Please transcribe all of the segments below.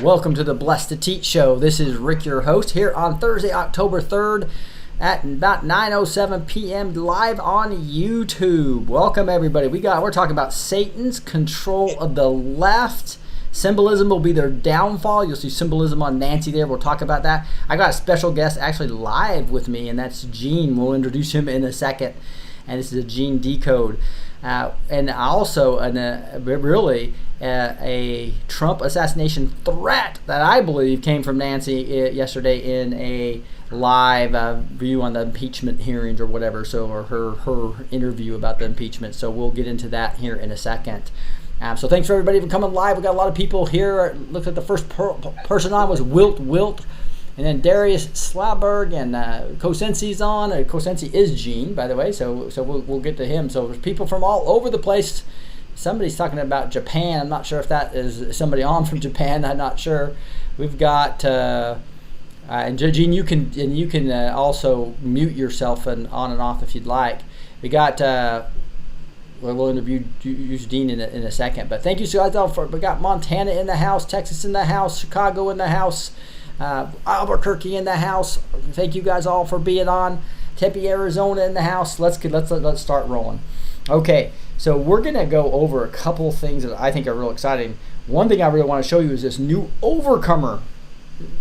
Welcome to the Blessed to Teach Show. This is Rick, your host, here on Thursday, October 3rd at about 9:07 p.m. live on YouTube. Welcome, everybody. We're talking about Satan's control of the left. Symbolism will be their downfall. You'll see symbolism on Nancy there. We'll talk about that. I got a special guest actually live with me, and that's Gene. We'll introduce him in a second. And this is a Gene Decode. And also a Trump assassination threat that I believe came from Nancy yesterday in a live view on the impeachment hearings or whatever, or her interview about the impeachment. So we'll get into that here in a second. So thanks for everybody for coming live. We got a lot of people here. Look at the first person on was Wilt. And then Darius Slaberg and Kosensi's on. Kosensi is Gene, by the way, so we'll get to him. So there's people from all over the place. Somebody's talking about Japan. I'm not sure if that is somebody on from Japan. I'm not sure. We've got and Gene, you can also mute yourself and on and off if you'd like. We got we'll interview Dean in a second. But thank you guys all for. We got Montana in the house, Texas in the house, Chicago in the house. Albuquerque in the house. Thank you guys all for being on. Tempe, Arizona in the house. Let's start rolling. Okay, so we're gonna go over a couple things that I think are real exciting. One thing I really want to show you is this new Overcomer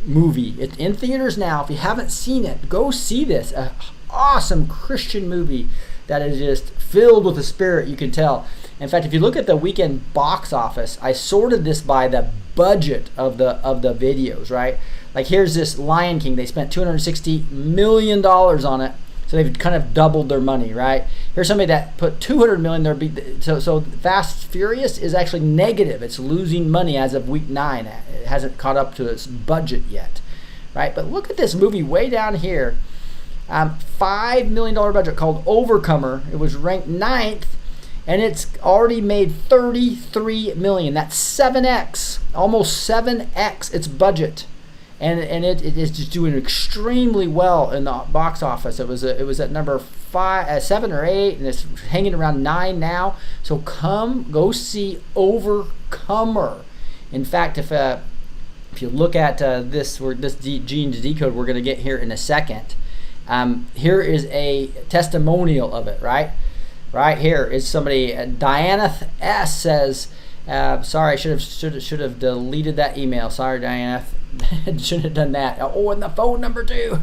movie. It's in theaters now. If you haven't seen it, go see this. An awesome Christian movie that is just filled with the Spirit. You can tell. In fact, if you look at the weekend box office, I sorted this by the budget of the videos, right? Like here's this Lion King. They spent $260 million on it, so they've kind of doubled their money, right? Here's somebody that put $200 million there. So Fast Furious is actually negative. It's losing money as of week 9. It hasn't caught up to its budget yet, right? But look at this movie way down here. $5 million budget called Overcomer. It was ranked 9th. And it's already made $33 million. That's 7x, almost 7x its budget, and it is just doing extremely well in the box office. It was at number 7 or 8, and it's hanging around 9 now. So go see Overcomer. In fact, if you look at this Gene's Decode we're going to get here in a second, here is a testimonial of it, right? Right here is somebody. Diana S says, "Sorry, I should have deleted that email. Sorry, Diana, should have done that. Oh, and the phone number too.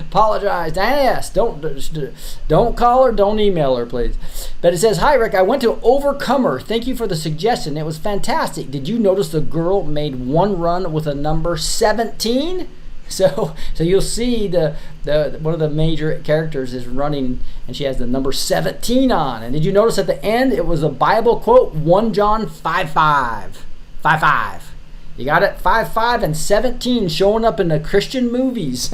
Apologize, Diana S. Don't call her, don't email her, please." But it says, "Hi, Rick. I went to Overcomer. Thank you for the suggestion. It was fantastic. Did you notice the girl made one run with a number 17?" So you'll see the one of the major characters is running, and she has the number 17 on. And did you notice at the end it was a Bible quote, 1 John 5:5. You got it? 5:5 and 17 showing up in the Christian movies.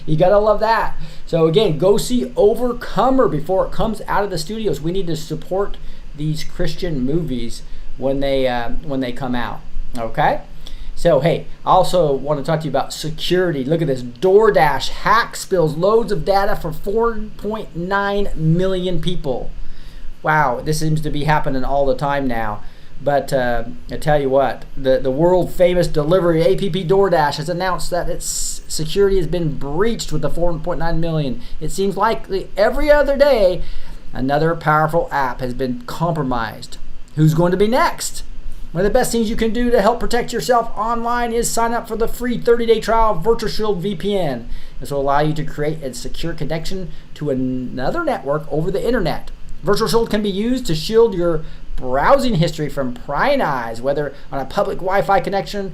You gotta love that. So again, go see Overcomer before it comes out of the studios. We need to support these Christian movies when they come out. Okay. So, hey, I also want to talk to you about security. Look at this. DoorDash hack spills loads of data for 4.9 million people. Wow, this seems to be happening all the time now. But I tell you what, the world-famous delivery app DoorDash has announced that its security has been breached with the 4.9 million. It seems likely every other day another powerful app has been compromised. Who's going to be next? One of the best things you can do to help protect yourself online is sign up for the free 30-day trial of Virtual Shield VPN. This will allow you to create a secure connection to another network over the internet. Virtual Shield can be used to shield your browsing history from prying eyes, whether on a public Wi-Fi connection,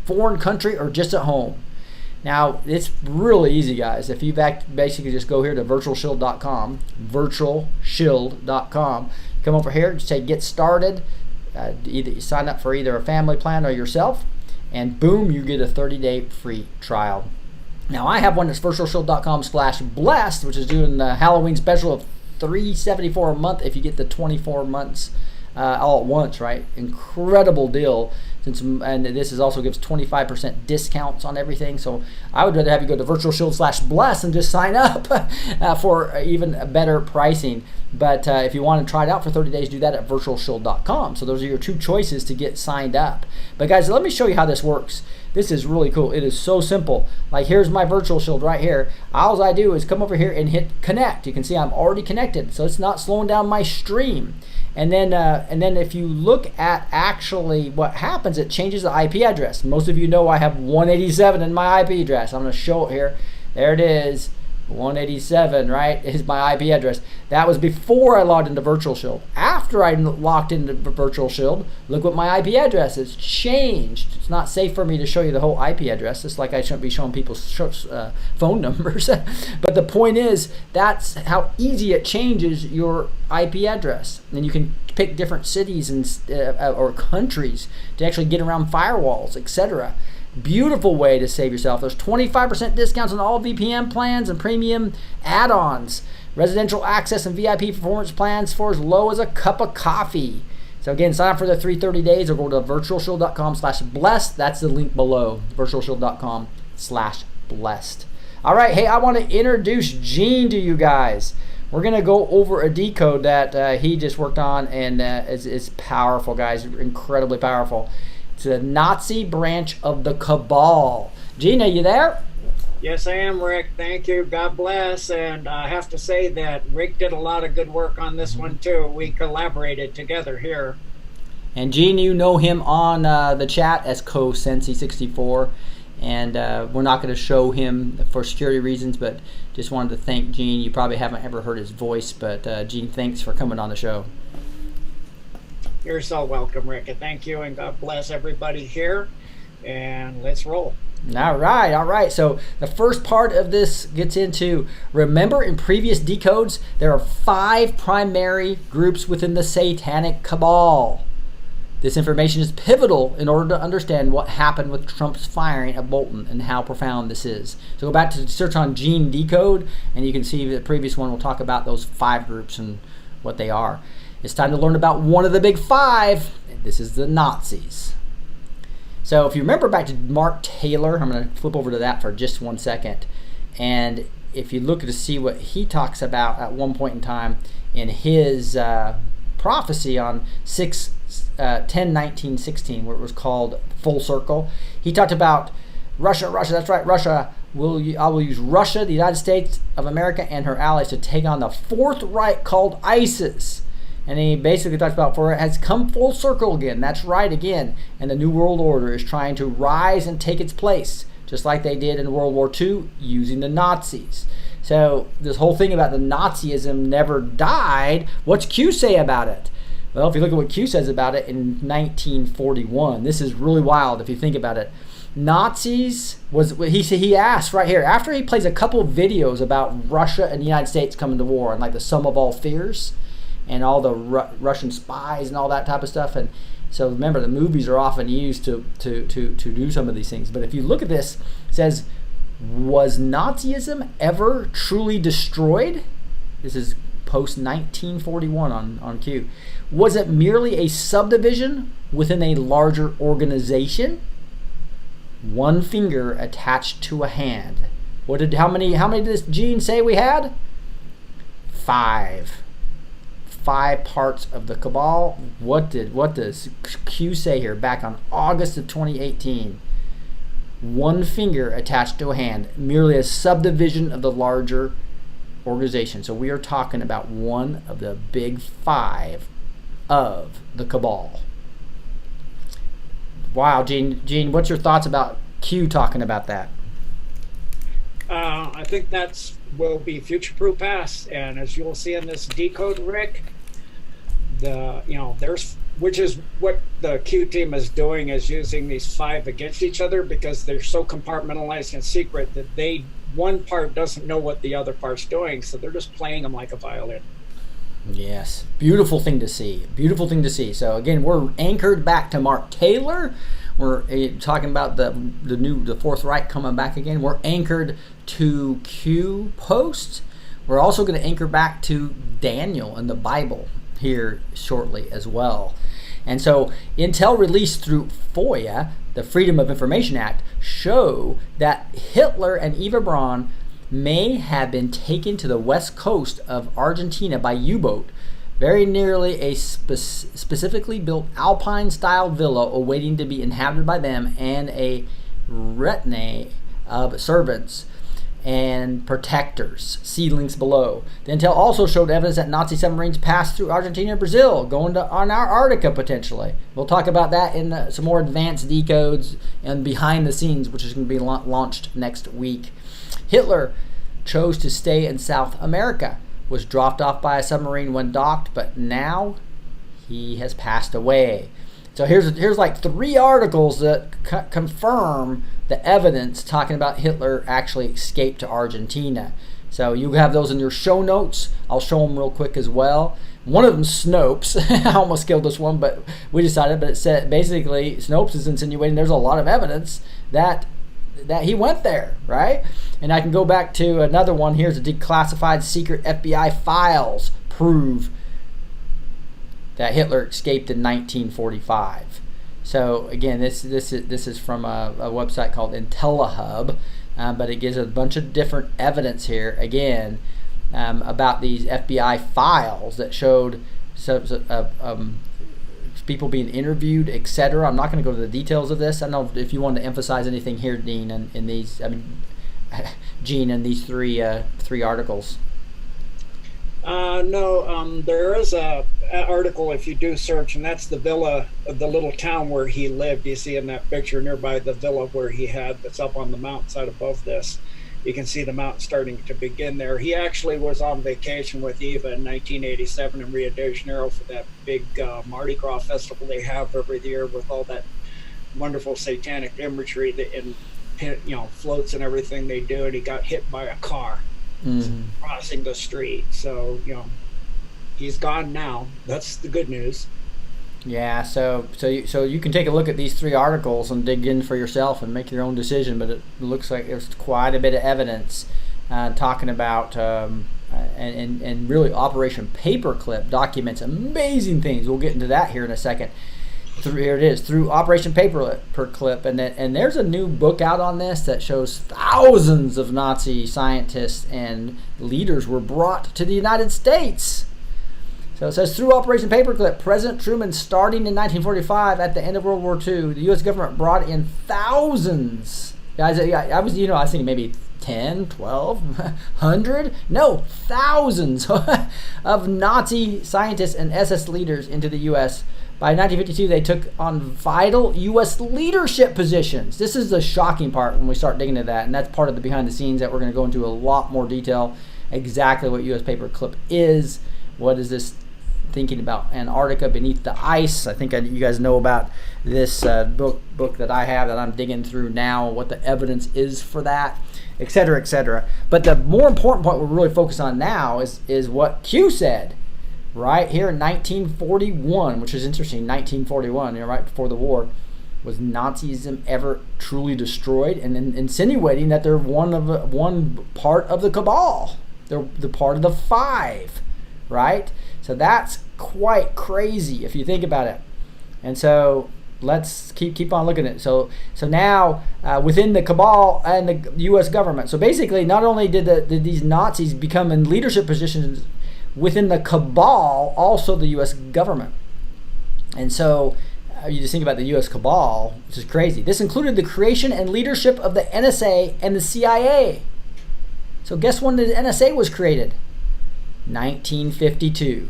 foreign country, or just at home. Now, it's really easy, guys. If you basically just go here to virtualshield.com, virtualshield.com, come over here, just say get started. Either you sign up for either a family plan or yourself, and boom, you get a 30-day free trial. Now, I have one that's virtualshield.com/blessed, which is doing the Halloween special of $374 a month if you get the 24 months all at once, right? Incredible deal. And this is also gives 25% discounts on everything. So I would rather have you go to virtualshield/bless and just sign up for even better pricing. But if you want to try it out for 30 days, do that at virtualshield.com. So those are your two choices to get signed up. But guys, let me show you how this works. This is really cool. It is so simple. Like, here's my virtual shield right here. All I do is come over here and hit connect. You can see I'm already connected, so it's not slowing down my stream. And then if you look at actually what happens, it changes the IP address. Most of you know I have 187 in my IP address. I'm going to show it here. There it is. 187, right, is my IP address. That was before I logged into Virtual Shield. After I logged into Virtual Shield, look what my IP address is. Changed. It's not safe for me to show you the whole IP address. It's like I shouldn't be showing people's phone numbers. But the point is, that's how easy it changes your IP address. And you can pick different cities and or countries to actually get around firewalls, etc. Beautiful way to save yourself. There's 25% discounts on all VPN plans and premium add-ons. Residential access and VIP performance plans for as low as a cup of coffee. So again, sign up for the 330 days or go to virtualshield.com/blessed. That's the link below, virtualshield.com/blessed. All right, hey, I want to introduce Gene to you guys. We're going to go over a decode that he just worked on, and it's powerful, guys, incredibly powerful. It's a Nazi branch of the Cabal. Gene, are you there? Yes, I am, Rick. Thank you. God bless. And I have to say that Rick did a lot of good work on this one, too. We collaborated together here. And Gene, you know him on the chat as CoSensi64. And we're not going to show him for security reasons, but just wanted to thank Gene. You probably haven't ever heard his voice, but Gene, thanks for coming on the show. You're so welcome, Rick. And thank you, and God bless everybody here. And let's roll. All right. So the first part of this gets into, remember in previous decodes, there are 5 primary groups within the Satanic Cabal. This information is pivotal in order to understand what happened with Trump's firing at Bolton and how profound this is. So go back to search on Gene Decode, and you can see the previous one will talk about those 5 groups and what they are. It's time to learn about one of the big 5. This is the Nazis. So if you remember back to Mark Taylor, I'm going to flip over to that for just 1 second. And if you look to see what he talks about at one point in time in his prophecy on 10/19/16, where it was called Full Circle, he talked about Russia, that's right, Russia. I will use Russia, the United States of America, and her allies to take on the Fourth Reich called ISIS. And he basically talks about, for it has come full circle again. That's right again. And the New World Order is trying to rise and take its place, just like they did in World War II using the Nazis. So this whole thing about the Nazism never died. What's Q say about it? Well, if you look at what Q says about it in 1941, this is really wild if you think about it. Nazis he asked right here, after he plays a couple of videos about Russia and the United States coming to war and like the sum of all fears, and all the Russian spies and all that type of stuff. And so remember, the movies are often used to do some of these things. But if you look at this, it says, was Nazism ever truly destroyed? This is post 1941 on Q. Was it merely a subdivision within a larger organization? One finger attached to a hand. How many did this Gene say we had? 5. 5 parts of the Cabal. What does Q say here back on August of 2018? One finger attached to a hand, merely a subdivision of the larger organization. So we are talking about one of the big 5 of the Cabal. Wow, Gene, what's your thoughts about Q talking about that? I think will be future-proof past, and as you'll see in this decode, Rick, which is what the Q team is doing, is using these 5 against each other because they're so compartmentalized and secret that one part doesn't know what the other part's doing, so they're just playing them like a violin. Yes, beautiful thing to see. So again, we're anchored back to Mark Taylor. We're talking about the Fourth Reich coming back again. We're anchored to Q post. We're also going to anchor back to Daniel in the Bible. here shortly as well. And so intel released through FOIA, the Freedom of Information Act, show that Hitler and Eva Braun may have been taken to the west coast of Argentina by U-boat, very nearly a specifically built Alpine-style villa awaiting to be inhabited by them and a retinue of servants and protectors, sea links below. The intel also showed evidence that Nazi submarines passed through Argentina and Brazil, going to Antarctica potentially. We'll talk about that in some more advanced decodes and behind the scenes, which is going to be launched next week. Hitler chose to stay in South America, was dropped off by a submarine when docked, but now he has passed away. So here's like 3 articles that confirm the evidence talking about Hitler actually escaped to Argentina. So you have those in your show notes. I'll show them real quick as well. One of them, Snopes. I almost killed this one, but we decided. But it said basically Snopes is insinuating there's a lot of evidence that he went there, right? And I can go back to another one. Here's the declassified secret FBI files prove that Hitler escaped in 1945. So again, this is from a website called IntelliHub, but it gives a bunch of different evidence here again about these FBI files that showed people being interviewed, etc. I'm not going to go to the details of this. I don't know if you wanted to emphasize anything here, Dean, in these. Gene, in these three articles. No, there is an article if you do search, and that's the villa, the little town where he lived. You see in that picture nearby the villa where he had, that's up on the mountainside above this. You can see the mountain starting to begin there. He actually was on vacation with Eva in 1987 in Rio de Janeiro for that big Mardi Gras festival they have every year with all that wonderful satanic imagery and floats and everything they do. And he got hit by a car. Crossing the street. So he's gone now. That's the good news. Yeah, so you can take a look at these 3 articles and dig in for yourself and make your own decision, but it looks like there's quite a bit of evidence talking about and really Operation Paperclip documents amazing things. We'll get into that here in a second. Here it is, through Operation Paperclip, and there's a new book out on this that shows thousands of Nazi scientists and leaders were brought to the United States. So it says, through Operation Paperclip, President Truman, starting in 1945 at the end of World War II, the U.S. government brought in thousands. Guys, I was thinking maybe 10, 12, 100? No, thousands of Nazi scientists and SS leaders into the U.S. By 1952, they took on vital U.S. leadership positions. This is the shocking part when we start digging into that, and that's part of the behind the scenes that we're going to go into a lot more detail, exactly what U.S. Paperclip is. What is this thinking about Antarctica beneath the ice? I think you guys know about this book that I have that I'm digging through now, what the evidence is for that, et cetera, et cetera. But the more important point we're really focused on now is what Q said. Right here in 1941, which is interesting, 1941, right before the war, was Nazism ever truly destroyed? And insinuating that they're one part of the cabal. They're the part of the 5, right? So that's quite crazy if you think about it. And so let's keep on looking at it. So now within the cabal and the U.S. government. So basically, not only did these Nazis become in leadership positions within the cabal, also the U.S. government. And so you just think about the U.S. cabal, which is crazy. This included the creation and leadership of the NSA and the CIA. So guess when the NSA was created? 1952.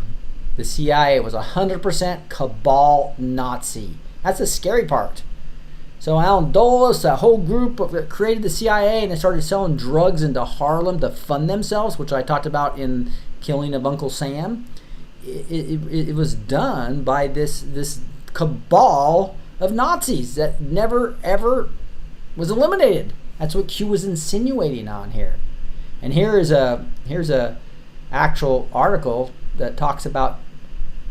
The CIA was 100% cabal Nazi. That's the scary part. So Alan Dulles, a whole group that created the CIA, and they started selling drugs into Harlem to fund themselves, which I talked about in Killing of Uncle Sam. It was done by this cabal of Nazis that never ever was eliminated. That's what Q was insinuating on here. And here's a actual article that talks about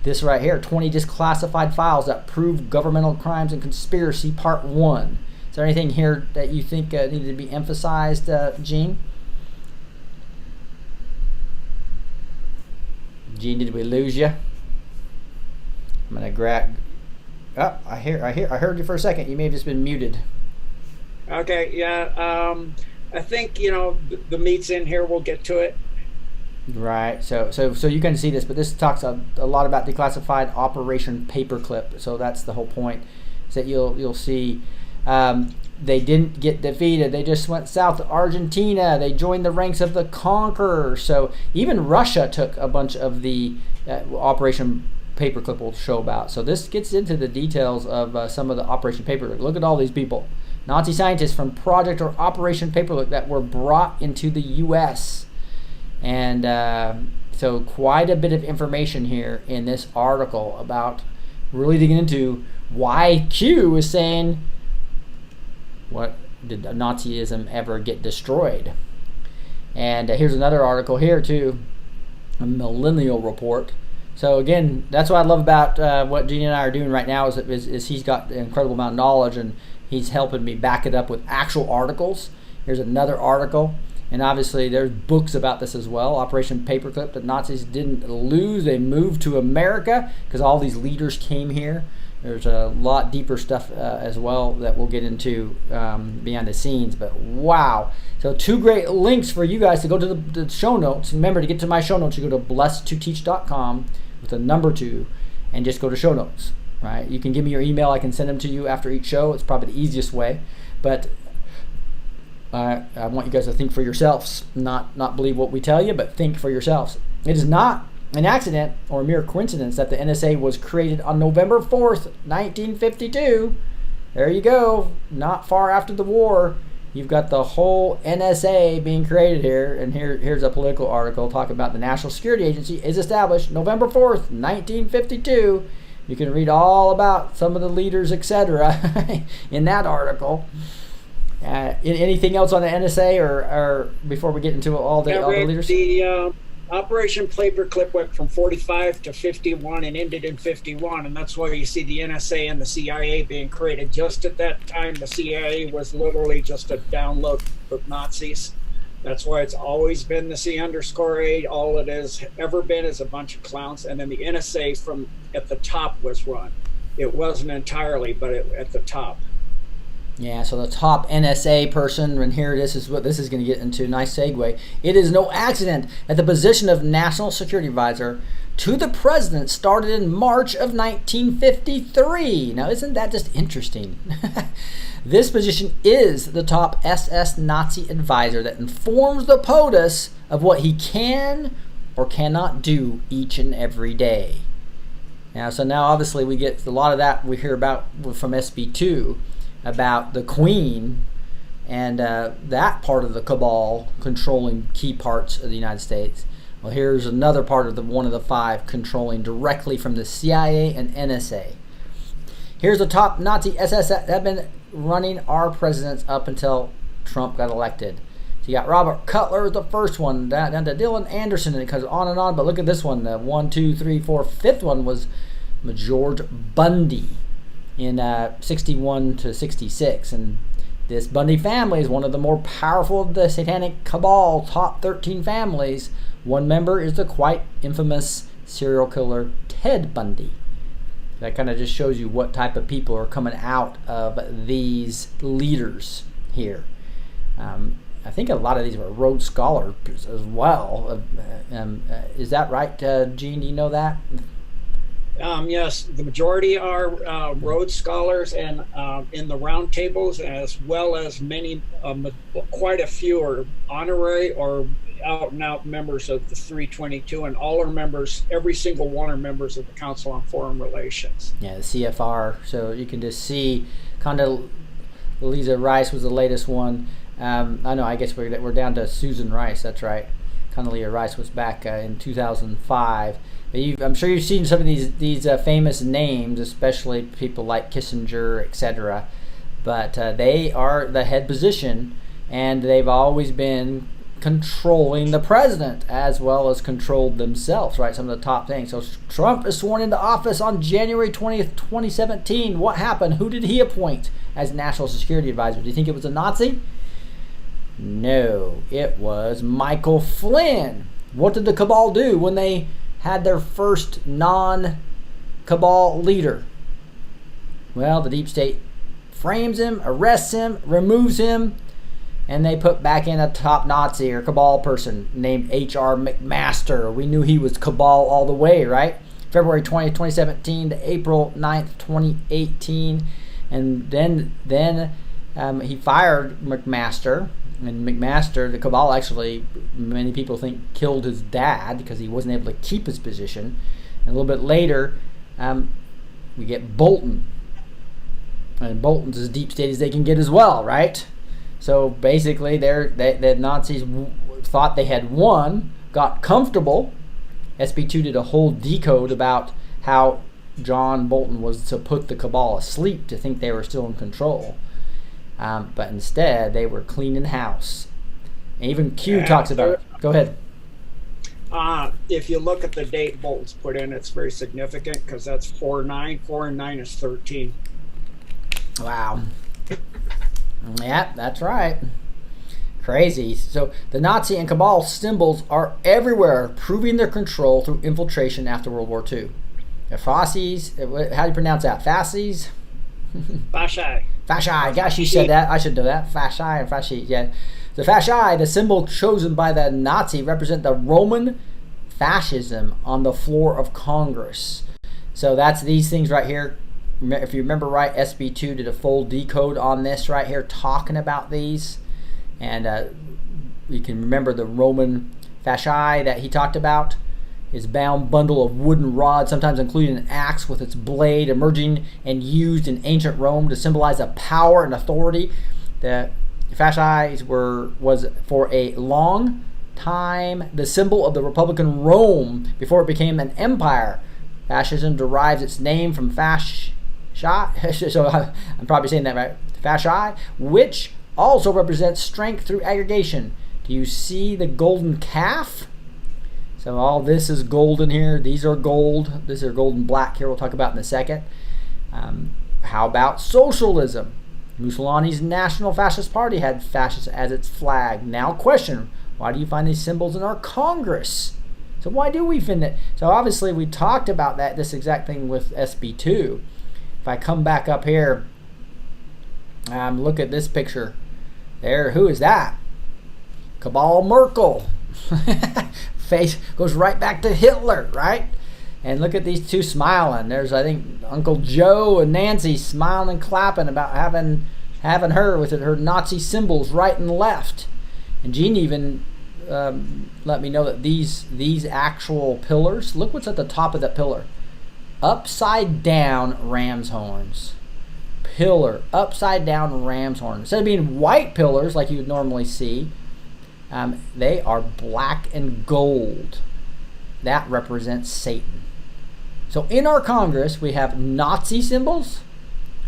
this right here: 20 disclassified files that prove governmental crimes and conspiracy, part 1. Is there anything here that you think needed to be emphasized, Gene? Gene, did we lose you? I'm gonna grab. Oh, I heard you for a second. You may have just been muted. Okay, yeah. I think the meat's in here. We'll get to it. Right. So you can see this, but this talks a lot about declassified Operation Paperclip. So that's the whole point. Is that you'll see. They didn't get defeated. They just went south to Argentina. They joined the ranks of the conquerors. So even Russia took a bunch of the Operation Paperclip we'll show about. So this gets into the details of some of the Operation Paperclip. Look at all these people. Nazi scientists from Project or Operation Paperclip that were brought into the U.S. And so quite a bit of information here in this article about really digging into why Q is saying, what did Nazism ever get destroyed? And here's another article here too, a Millennial Report. So again, that's what I love about what Jeannie and I are doing right now is he's got an incredible amount of knowledge and he's helping me back it up with actual articles. Here's another article, and obviously there's books about this as well. Operation Paperclip, the Nazis didn't lose; they moved to America because all these leaders came here. There's a lot deeper stuff as well that we'll get into behind the scenes. But wow. So 2 great links for you guys to go to the show notes. Remember, to get to my show notes, you go to blessed2teach.com with the number 2 and just go to show notes. Right? You can give me your email. I can send them to you after each show. It's probably the easiest way. But I want you guys to think for yourselves. Not believe what we tell you, but think for yourselves. It is not an accident or a mere coincidence that the NSA was created on November 4th, 1952. There you go. Not far after the war, you've got the whole NSA being created here. And here's a political article talking about the National Security Agency is established November 4th, 1952. You can read all about some of the leaders, etc. in that article. Anything else on the NSA or before we get into all the leaders? The Operation Paperclip went from 45 to 51 and ended in 51, and that's why you see the NSA and the CIA being created. Just at that time, the CIA was literally just a download of Nazis. That's why it's always been the C_A. All it has ever been is a bunch of clowns, and then the NSA from at the top was run. It wasn't entirely, but at the top. Yeah, so the top NSA person, and here this is what this is going to get into. Nice segue. It is no accident that the position of National Security Advisor to the President started in March of 1953. Now, isn't that just interesting? This position is the top SS Nazi advisor that informs the POTUS of what he can or cannot do each and every day. Now, obviously we get a lot of that we hear about from SB2. About the Queen and that part of the cabal controlling key parts of the United States. Well, here's another part of one of the 5 controlling directly from the CIA and NSA. Here's the top Nazi SS that have been running our presidents up until Trump got elected. So you got Robert Cutler, the first one, down to Dylan Anderson, and it goes on and on. But look at this one, the 1, 2, 3, 4, 5th one was George Bundy. In 61 to 66, and this Bundy family is one of the more powerful of the satanic cabal top 13 families. One member is the quite infamous serial killer Ted Bundy. That kind of just shows you what type of people are coming out of these leaders here. I think a lot of these were Rhodes Scholars as well. Is that right, Gene? Do you know that? Yes, the majority are Rhodes Scholars and in the round tables, as well as many, quite a few are honorary or out and out members of the 322, and all are members, every single one are members of the Council on Foreign Relations. Yeah, the CFR. So you can just see Condoleezza Rice was the latest one. I know, I guess we're down to Susan Rice, that's right. Condoleezza Rice was back in 2005. I'm sure you've seen some of these famous names, especially people like Kissinger, etc. But they are the head position, and they've always been controlling the president as well as controlled themselves, right? Some of the top things. So Trump is sworn into office on January 20th, 2017. What happened? Who did he appoint as National Security Advisor? Do you think it was a Nazi? No, it was Michael Flynn. What did the cabal do when they had their first cabal leader. Well, the deep state frames him, arrests him, removes him, and they put back in a top Nazi or cabal person named H.R. McMaster. We knew he was cabal all the way, right? February 20th, 2017 to April 9th, 2018. And then he fired McMaster. And McMaster, the cabal actually, many people think, killed his dad because he wasn't able to keep his position. And a little bit later, we get Bolton. And Bolton's as deep state as they can get as well, right? So basically, the Nazis thought they had won, got comfortable. SB2 did a whole decode about how John Bolton was to put the cabal asleep to think they were still in control. But instead, they were cleaning house. And even Q talks about it. Go ahead. If you look at the date Bolton's put in, it's very significant because that's 4-9. 4 and 9 is 13. Wow. Yeah, that's right. Crazy. So the Nazi and cabal symbols are everywhere, proving their control through infiltration after World War II. The fasces, how do you pronounce that? Fasces? Fasci. Fasci. Gosh, you said that. I should know that. Fasci and fasci. Yeah. The fasci, the symbol chosen by the Nazi, represent the Roman fascism on the floor of Congress. So that's these things right here. If you remember right, SB2 did a full decode on this right here, talking about these. And you can remember the Roman fasci that he talked about. His bound bundle of wooden rods, sometimes including an axe with its blade, emerging and used in ancient Rome to symbolize a power and authority. The fasci was for a long time the symbol of the Republican Rome before it became an empire. Fascism derives its name from fasci, so I'm probably saying that right, fasci, which also represents strength through aggregation. Do you see the golden calf? So all this is golden here. These are gold. These are gold and black here. We'll talk about in a second. How about socialism? Mussolini's National Fascist Party had fascist as its flag. Now question, why do you find these symbols in our Congress? So why do we find it? So obviously we talked about this exact thing with SB2. If I come back up here, look at this picture. There, who is that? Cabal Merkel. Face goes right back to Hitler, right? And look at these two smiling. There's, I think, Uncle Joe and Nancy smiling and clapping about having her with her Nazi symbols right and left. And Gene even let me know that these actual pillars, look what's at the top of that pillar. Upside down ram's horns. Pillar, upside down ram's horns. Instead of being white pillars like you would normally see, they are black and gold. That represents Satan. So in our Congress, we have Nazi symbols,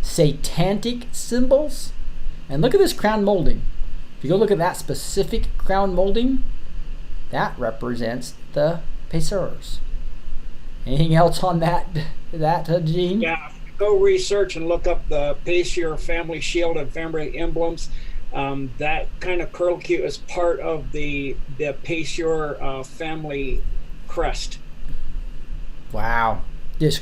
satanic symbols, and look at this crown molding. If you go look at that specific crown molding, that represents the Pacers. Anything else on that, Gene? Yeah, go research and look up the Pacer family shield and family emblems. That kind of curlicue is part of the Pacer family crest. Wow, just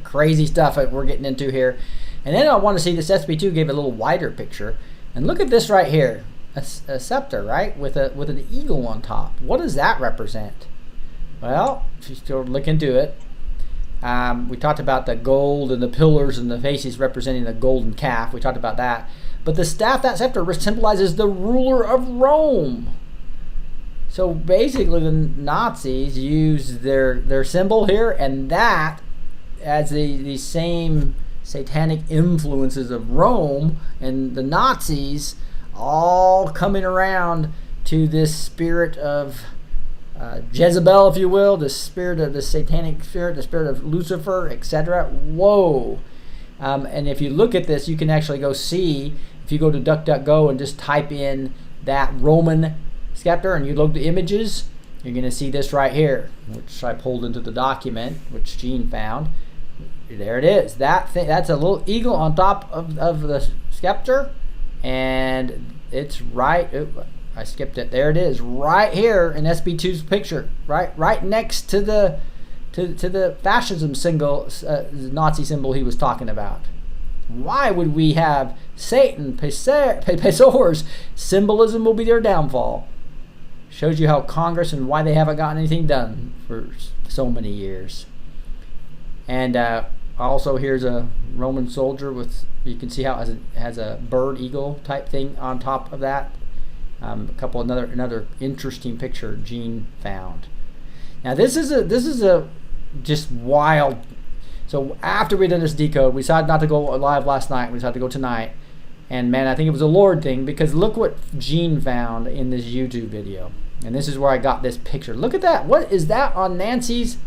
crazy stuff that we're getting into here. And then I want to see this SB2 gave a little wider picture. And look at this right here, a scepter, right, with an eagle on top. What does that represent? Well, if you still look into it, we talked about the gold and the pillars and the faces representing the golden calf. We talked about that. But the staff, that scepter, symbolizes the ruler of Rome. So basically, the Nazis used their symbol here, and that as the same satanic influences of Rome, and the Nazis all coming around to this spirit of Jezebel, if you will, the spirit of the satanic spirit, the spirit of Lucifer, etc. Whoa. And if you look at this, you can actually go see, if you go to DuckDuckGo and just type in that Roman scepter and you look at images, you're going to see this right here, which I pulled into the document, which Gene found. There it is. That's a little eagle on top of the scepter, and it's right. I skipped it. There it is, right here in SB2's picture, right next to the to the fascism symbol, Nazi symbol he was talking about. Why would we have Satan, Pesor's symbolism will be their downfall? Shows you how Congress and why they haven't gotten anything done for so many years. And also here's a Roman soldier with, you can see how it has a bird eagle type thing on top of that. Another interesting picture Gene found. Now this is a just wild. So after we done this decode, we decided not to go live last night. We decided to go tonight. And man, I think it was a Lord thing, because look what Gene found in this YouTube video. And this is where I got this picture. Look at that. What is that on Nancy's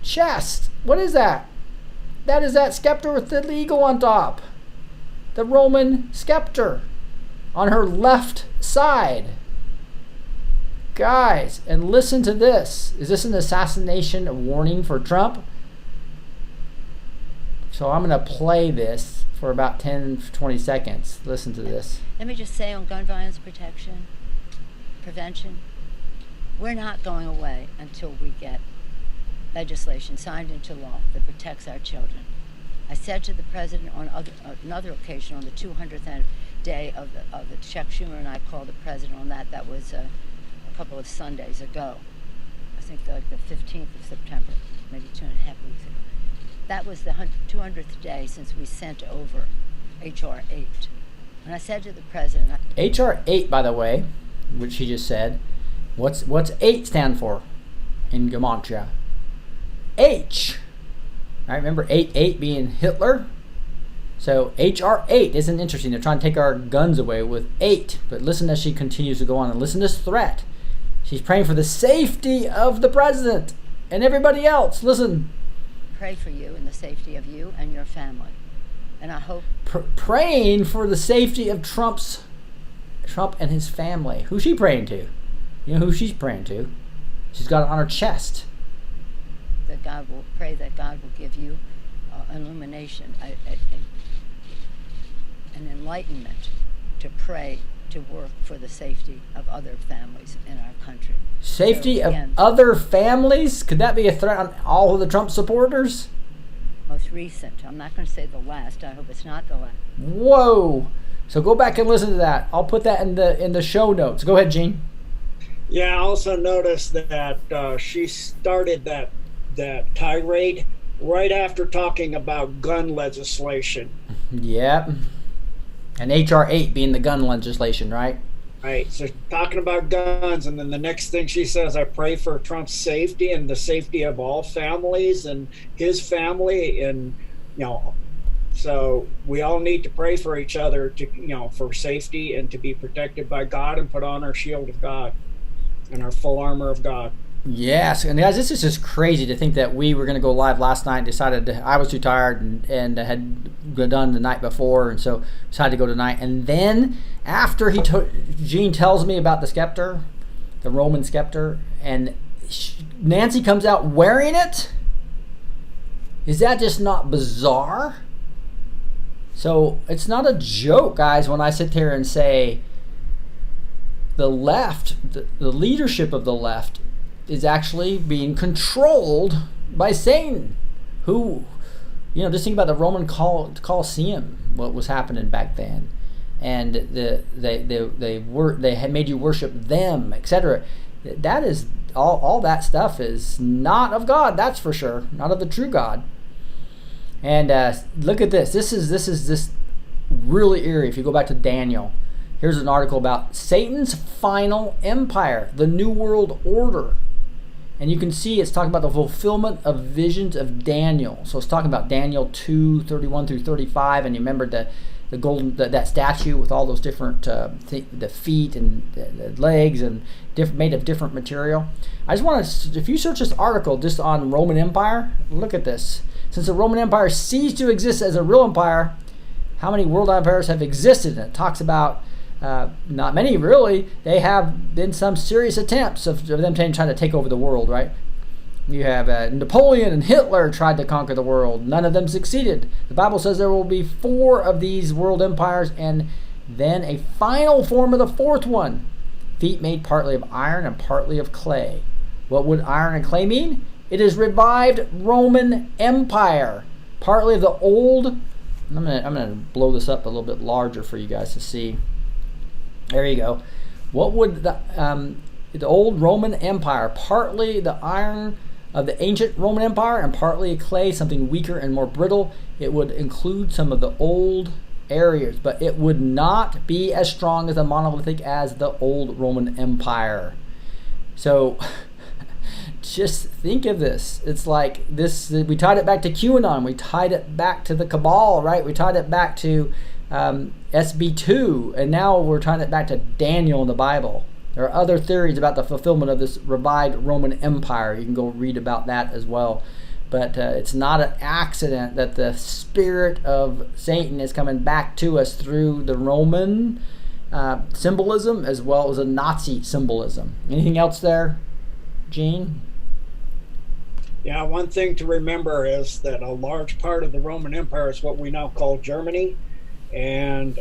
chest? What is that? That is that scepter with the eagle on top. The Roman scepter on her left side. Guys, and listen to this. Is this an assassination warning for Trump? So I'm going to play this for about 10-20 seconds. Listen to this. Let me just say on gun violence prevention, we're not going away until we get legislation signed into law that protects our children. I said to the president on another occasion, on the 200th day of the Chuck Schumer and I called the president on that. That was a couple of Sundays ago. I think like the 15th of September, maybe 2.5 weeks ago. That was the 200th day since we sent over H.R. 8. And I said to the president... H.R. 8, by the way, which he just said, what's 8 stand for in Gematria? H. Right, remember 8 being Hitler? So H.R. 8 isn't interesting. They're trying to take our guns away with 8. But listen as she continues to go on, and listen to this threat. She's praying for the safety of the president and everybody else. Listen. Pray for you and the safety of you and your family. And I hope... praying for the safety of Trump and his family. Who's she praying to? You know who she's praying to? She's got it on her chest. That God will give you illumination, an enlightenment to pray, to work for the safety of other families in our country. Safety of other families? Could that be a threat on all of the Trump supporters? Most recent. I'm not going to say the last. I hope it's not the last. Whoa! So go back and listen to that. I'll put that in the show notes. Go ahead, Gene. Yeah, I also noticed that she started that tirade right after talking about gun legislation. Yep. And H.R. 8 being the gun legislation, right? Right. So talking about guns, and then the next thing she says, I pray for Trump's safety and the safety of all families and his family, and so we all need to pray for each other to for safety and to be protected by God and put on our shield of God and our full armor of God. Yes, and guys, this is just crazy to think that we were going to go live last night. Decided I was too tired and had done the night before, and so decided to go tonight. And then after Gene tells me about the scepter, the Roman scepter, and Nancy comes out wearing it. Is that just not bizarre? So it's not a joke, guys, when I sit there and say the left, the leadership of the left, is actually being controlled by Satan, who, just think about the Roman Colosseum, what was happening back then, and they had made you worship them, etc. That is all that stuff is not of God, that's for sure, not of the true God. And look at this. This is really eerie. If you go back to Daniel, here's an article about Satan's final empire, the New World Order. And you can see it's talking about the fulfillment of visions of Daniel. So it's talking about Daniel 2:31 through 35, and you remember the golden that statue with all those different the feet and the legs and made of different material. I just want to, if you search this article just on Roman Empire, look at this. Since the Roman Empire ceased to exist as a real empire, how many world empires have existed? And it talks about not many, really. They have been some serious attempts of them trying to take over the world, right? You have Napoleon and Hitler tried to conquer the world. None of them succeeded. The Bible says there will be 4 of these world empires and then a final form of the 4th one. Feet made partly of iron and partly of clay. What would iron and clay mean? It is revived Roman Empire, partly the old. I'm gonna blow this up a little bit larger for you guys to see. There you go. What would the old Roman Empire, partly the iron of the ancient Roman Empire and partly clay, something weaker and more brittle. It would include some of the old areas, but it would not be as strong as a monolithic as the old Roman Empire. So just think of this. It's like this, we tied it back to QAnon, we tied it back to the Cabal, right? We tied it back to SB2, and now we're tying it back to Daniel in the Bible. There are other theories about the fulfillment of this revived Roman Empire. You can go read about that as well. But it's not an accident that the spirit of Satan is coming back to us through the Roman symbolism as well as a Nazi symbolism. Anything else there, Gene? Yeah, one thing to remember is that a large part of the Roman Empire is what we now call Germany. And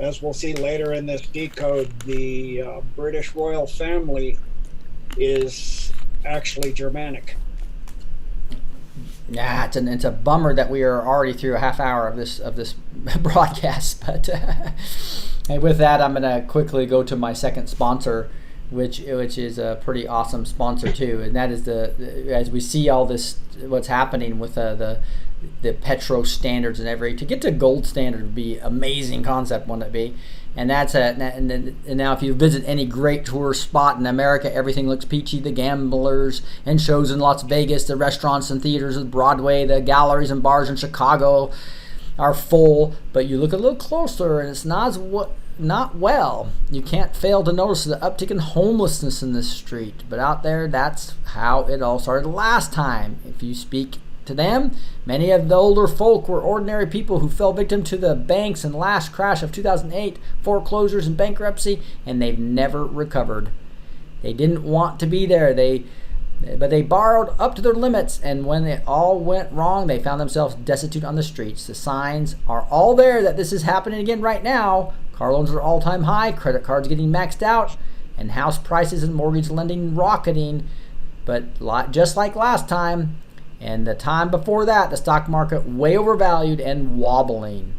as we'll see later in this decode, the British royal family is actually Germanic. Yeah, it's a bummer that we are already through a half hour of this broadcast. But and with that, I'm going to quickly go to my second sponsor, which is a pretty awesome sponsor too, and that is as we see all this what's happening with the petro standards and to get to gold standard would be amazing concept, wouldn't it be? And and now if you visit any great tourist spot in America, everything looks peachy. The gamblers and shows in Las Vegas, the restaurants and theaters of Broadway, the galleries and bars in Chicago are full. But you look a little closer, and it's not well. You can't fail to notice the uptick in homelessness in this street. But out there, that's how it all started last time. If you speak to them, many of the older folk were ordinary people who fell victim to the banks and last crash of 2008, foreclosures and bankruptcy, and they've never recovered. They didn't want to be there, but they borrowed up to their limits, and when it all went wrong, they found themselves destitute on the streets. The signs are all there that this is happening again right now. Car loans are all-time high, credit cards getting maxed out, and house prices and mortgage lending rocketing. But just like last time, and the time before that, the stock market way overvalued and wobbling.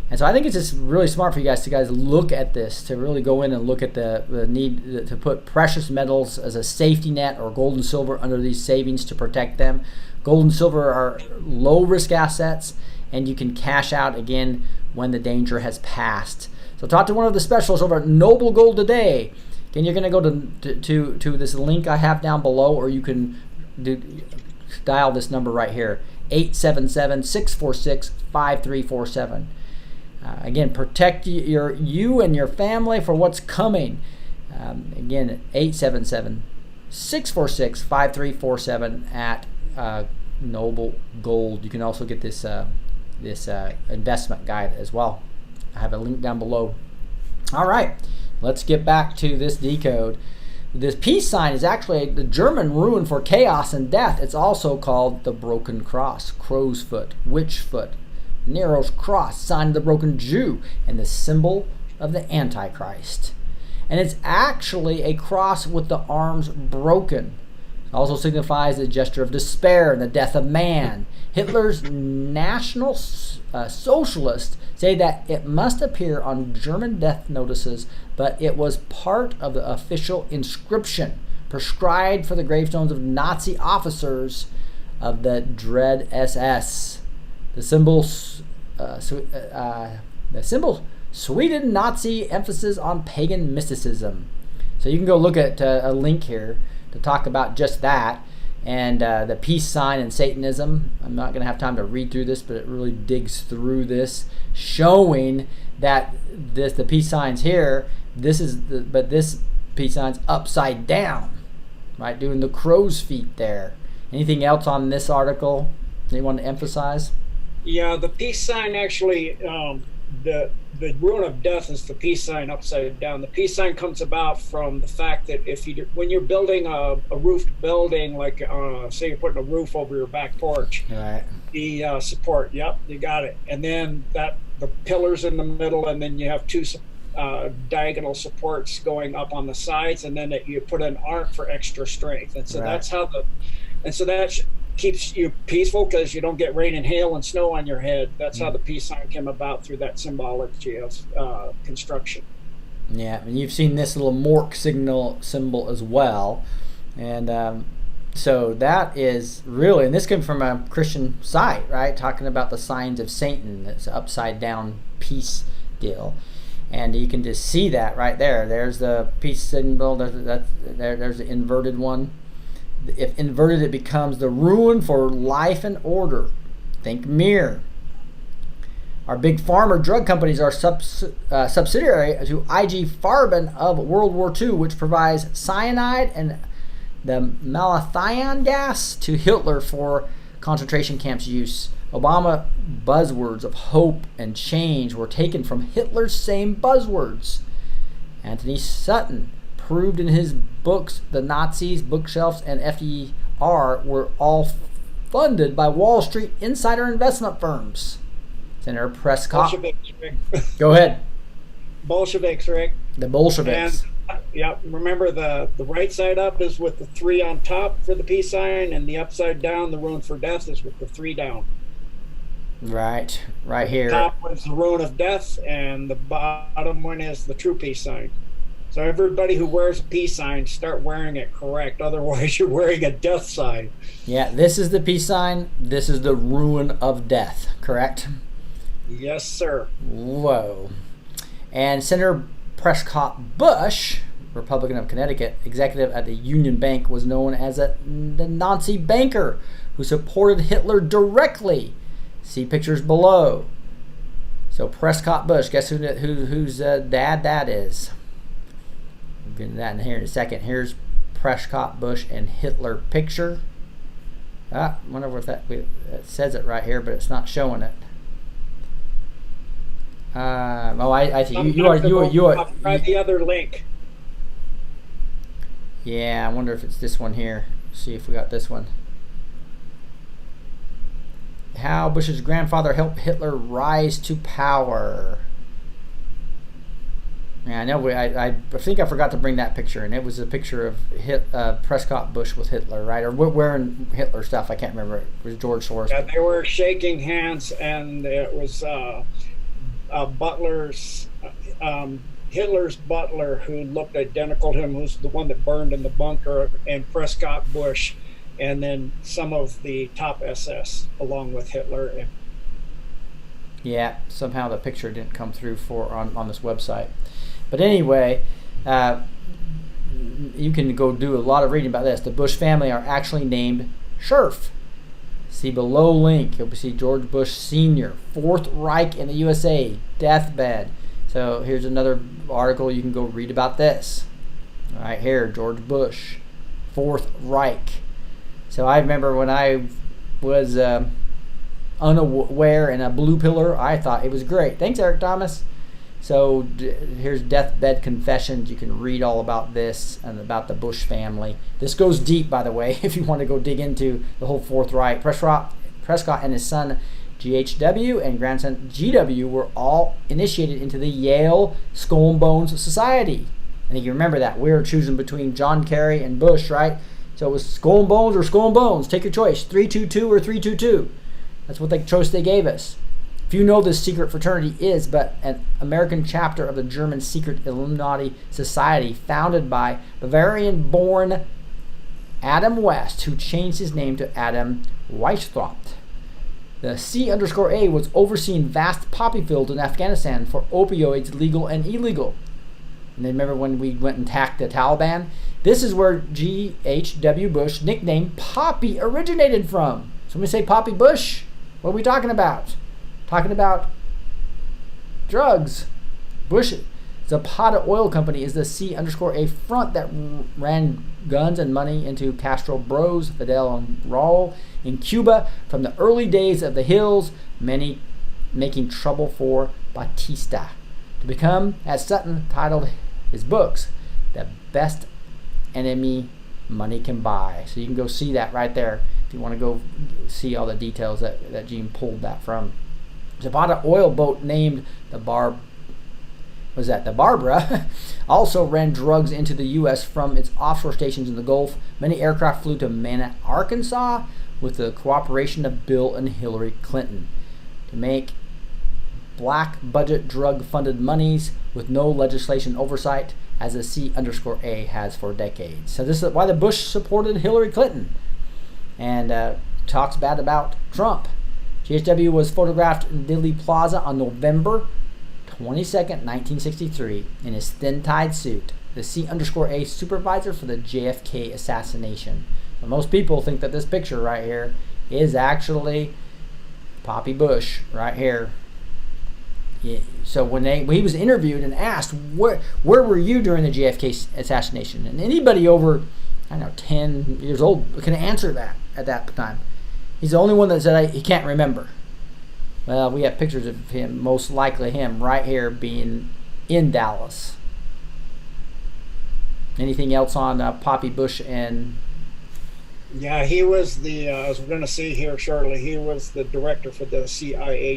And so I think it's just really smart for you guys to look at this, to really go in and look at the need to put precious metals as a safety net or gold and silver under these savings to protect them. Gold and silver are low risk assets, and you can cash out again when the danger has passed. So talk to one of the specialists over at Noble Gold today. Again, you're going to go to this link I have down below, or you can dial this number right here, 877-646-5347. Again, protect you and your family for what's coming. Again, 877-646-5347 at Noble Gold. You can also get this investment guide as well. I have a link down below. All right, let's get back to this decode. This peace sign is actually the German rune for chaos and death. It's also called the broken cross, crow's foot, witch foot, Nero's cross, sign of the broken Jew, and the symbol of the Antichrist. And it's actually a cross with the arms broken. It also signifies the gesture of despair and the death of man. Hitler's National Socialists say that it must appear on German death notices, but it was part of the official inscription prescribed for the gravestones of Nazi officers of the Dread SS. The symbol Sweden Nazi emphasis on pagan mysticism. So you can go look at a link here to talk about just that. And the peace sign and Satanism. I'm not going to have time to read through this, but it really digs through this, showing that the peace sign's here. But this peace sign's upside down, right? Doing the crow's feet there. Anything else on this article that you want to emphasize? Yeah, the peace sign actually, the rune of death is the peace sign upside down. The peace sign comes about from the fact that when you're building a roofed building, like say you're putting a roof over your back porch, right? The support, yep, you got it. And then the pillars in the middle, and then you have two diagonal supports going up on the sides, and then you put an arc for extra strength. And so that's how And so that keeps you peaceful because you don't get rain and hail and snow on your head. That's how the peace sign came about, through that symbology of construction. Yeah, and you've seen this little mork symbol as well. And so that is really, and this came from a Christian site, right? Talking about the signs of Satan, that's upside down peace deal. And you can just see that right there. There's the peace symbol. There's the inverted one. If inverted, it becomes the ruin for life and order. Think mirror. Our big pharma drug companies are subsidiary to IG Farben of World War II, which provides cyanide and the malathion gas to Hitler for concentration camps use. Obama buzzwords of hope and change were taken from Hitler's same buzzwords. Anthony Sutton proved in his books the Nazis, bookshelves, and FDR were all funded by Wall Street insider investment firms. Senator Prescott. Bolsheviks, Rick. Go ahead. Bolsheviks, Rick. The Bolsheviks. And remember the right side up is with the 3 on top for the peace sign, and the upside down, the rune for death, is with the 3 down. Right here. The top one's the rune of death, and the bottom one is the true peace sign. So everybody who wears a peace sign, start wearing it correct. Otherwise, you're wearing a death sign. Yeah, this is the peace sign. This is the rune of death, correct? Yes, sir. Whoa. And Senator Prescott Bush, Republican of Connecticut, executive at the Union Bank, was known as the Nazi banker who supported Hitler directly. See pictures below. So Prescott Bush, guess whose dad that is? We'll get into that in here in a second. Here's Prescott Bush and Hitler picture. I wonder if it says it right here, but it's not showing it. I see. You are. Try the other link. Yeah, I wonder if it's this one here. See if we got this one. How Bush's grandfather helped Hitler rise to power. Yeah, I know. I think I forgot to bring that picture, and it was a picture of Prescott Bush with Hitler, right? Or wearing Hitler stuff. I can't remember. It was George Soros. Yeah, they were shaking hands, and it was Hitler's butler, who looked identical to him, who's the one that burned in the bunker, and Prescott Bush, and then some of the top SS along with Hitler. Yeah, somehow the picture didn't come through on this website. But anyway, you can go do a lot of reading about this. The Bush family are actually named Scherf. See below link, you'll see George Bush Sr., Fourth Reich in the USA, deathbed. So here's another article you can go read about this. Right here, George Bush, Fourth Reich. So I remember when I was unaware and a blue pillar, I thought it was great. Thanks, Eric Thomas. So here's Deathbed Confessions. You can read all about this and about the Bush family. This goes deep, by the way, if you want to go dig into the whole Fourth Reich. Prescott and his son GHW and grandson GW were all initiated into the Yale Skull and Bones Society. I think you remember that. We were choosing between John Kerry and Bush, right? So it was Skull and Bones or Skull and Bones. Take your choice, 322 or 322. That's what the choice they gave us. If you know this secret fraternity is but an American chapter of the German secret Illuminati society founded by Bavarian-born Adam West, who changed his name to Adam Weishaupt. The C_A was overseeing vast poppy fields in Afghanistan for opioids, legal and illegal. And then remember when we went and attacked the Taliban? This is where G.H.W. Bush nickname Poppy originated from. So when we say Poppy Bush, what are we talking about? Talking about drugs. Bush Zapata Oil Company is the C_A front that ran guns and money into Castro Bros, Fidel and Raul in Cuba from the early days of the hills, many making trouble for Batista. To become, as Sutton titled his books, the best enemy money can buy. So you can go see that right there if you want to go see all the details that Gene pulled that from. Zapata oil boat named the was that the Barbara also ran drugs into the U.S. from its offshore stations in the Gulf. Many aircraft flew to Manna, Arkansas, with the cooperation of Bill and Hillary Clinton to make black budget drug-funded monies with no legislation oversight, as the C_A has for decades. So this is why the Bush supported Hillary Clinton and talks bad about Trump. GHW was photographed in Dealey Plaza on November 22nd, 1963, in his thin-tied suit, the C_A supervisor for the JFK assassination. But most people think that this picture right here is actually Poppy Bush right here. Yeah, so when he was interviewed and asked, where were you during the JFK assassination? And anybody over, 10 years old can answer that at that time. He's the only one that said he can't remember. Well, we have pictures of him, most likely him, right here being in Dallas. Anything else on Poppy Bush and... Yeah, he was as we're going to see here shortly, he was the director for the CIA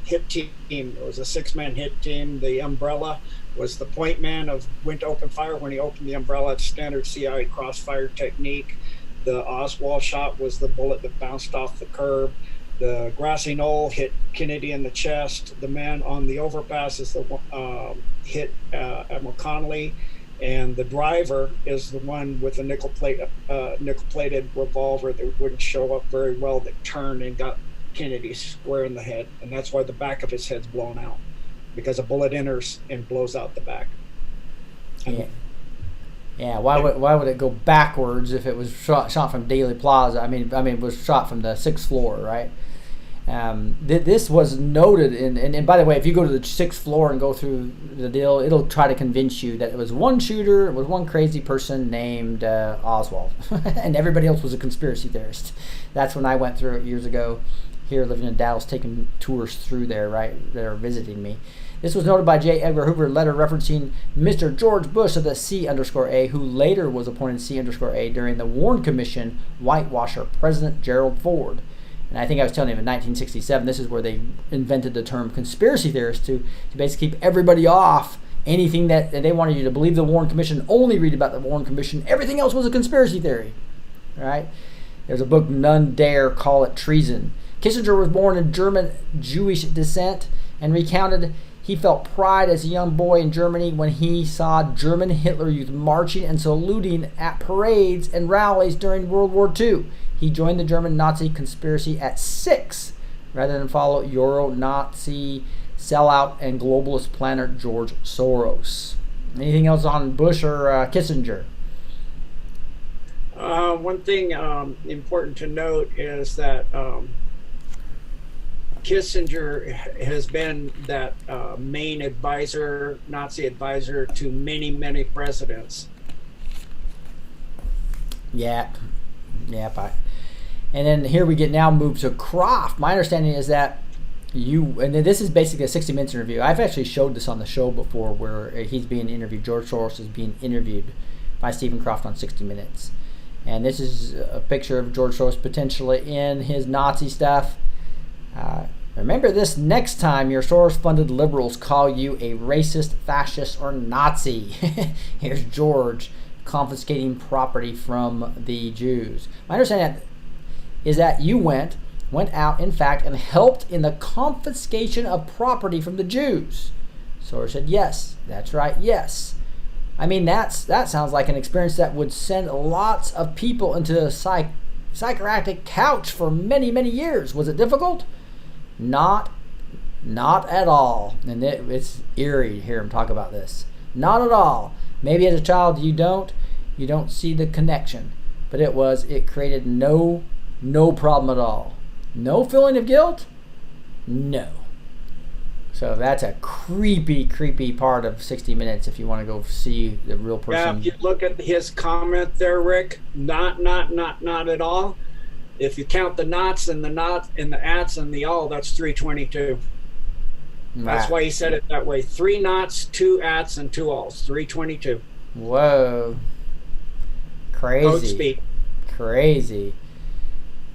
hit team. It was a 6-man hit team. The umbrella was the point man went to open fire. When he opened the umbrella, it's standard CIA crossfire technique. The Oswald shot was the bullet that bounced off the curb. The grassy knoll hit Kennedy in the chest. The man on the overpass is the hit Admiral Connolly. And the driver is the one with a nickel-plated revolver that wouldn't show up very well, that turned and got Kennedy square in the head. And that's why the back of his head's blown out, because a bullet enters and blows out the back. Yeah. Why would it go backwards if it was shot from Dealey Plaza? I mean, it was shot from the 6th floor, right? This was noted and by the way, if you go to the 6th floor and go through the deal, it'll try to convince you that it was one shooter, it was one crazy person named Oswald, and everybody else was a conspiracy theorist. That's when I went through it years ago, here living in Dallas, taking tours through there, right? They're visiting me. This was noted by J. Edgar Hoover, a letter referencing Mr. George Bush of the C_A, who later was appointed C_A during the Warren Commission whitewasher President Gerald Ford. And I think I was telling him in 1967, this is where they invented the term conspiracy theorist to basically keep everybody off anything that they wanted you to believe the Warren Commission, only read about the Warren Commission. Everything else was a conspiracy theory, right? There's a book, None Dare Call It Treason. Kissinger was born in German Jewish descent and recounted he felt pride as a young boy in Germany when he saw German Hitler Youth marching and saluting at parades and rallies during World War II. He joined the German Nazi conspiracy at 6 rather than follow Euro-Nazi sellout and globalist planner George Soros. Anything else on Bush or Kissinger? One thing important to note is that Kissinger has been that main advisor, Nazi advisor to many, many presidents. Yep. And then here we get now moved to Croft. My understanding is that and this is basically a 60 Minutes interview. I've actually showed this on the show before where he's being interviewed. George Soros is being interviewed by Stephen Croft on 60 Minutes. And this is a picture of George Soros potentially in his Nazi stuff. Remember this next time your Soros-funded liberals call you a racist, fascist, or Nazi. Here's George confiscating property from the Jews. My understanding is that you went out, in fact, and helped in the confiscation of property from the Jews. Soros said, yes, that's right, yes. I mean, that sounds like an experience that would send lots of people into a psychiatric couch for many, many years. Was it difficult? Not at all. And it's eerie to hear him talk about this. Not at all. Maybe as a child you don't see the connection, but it created no problem at all. No feeling of guilt? No. So that's a creepy part of 60 Minutes if you want to go see the real person. Yeah, if you look at his comment there, Rick, not at all. If you count the knots and the ats and the all, that's 322. That's why he said it that way. 3 knots, 2 ats, and 2 alls. 322. Whoa. Crazy. Code speak. Crazy.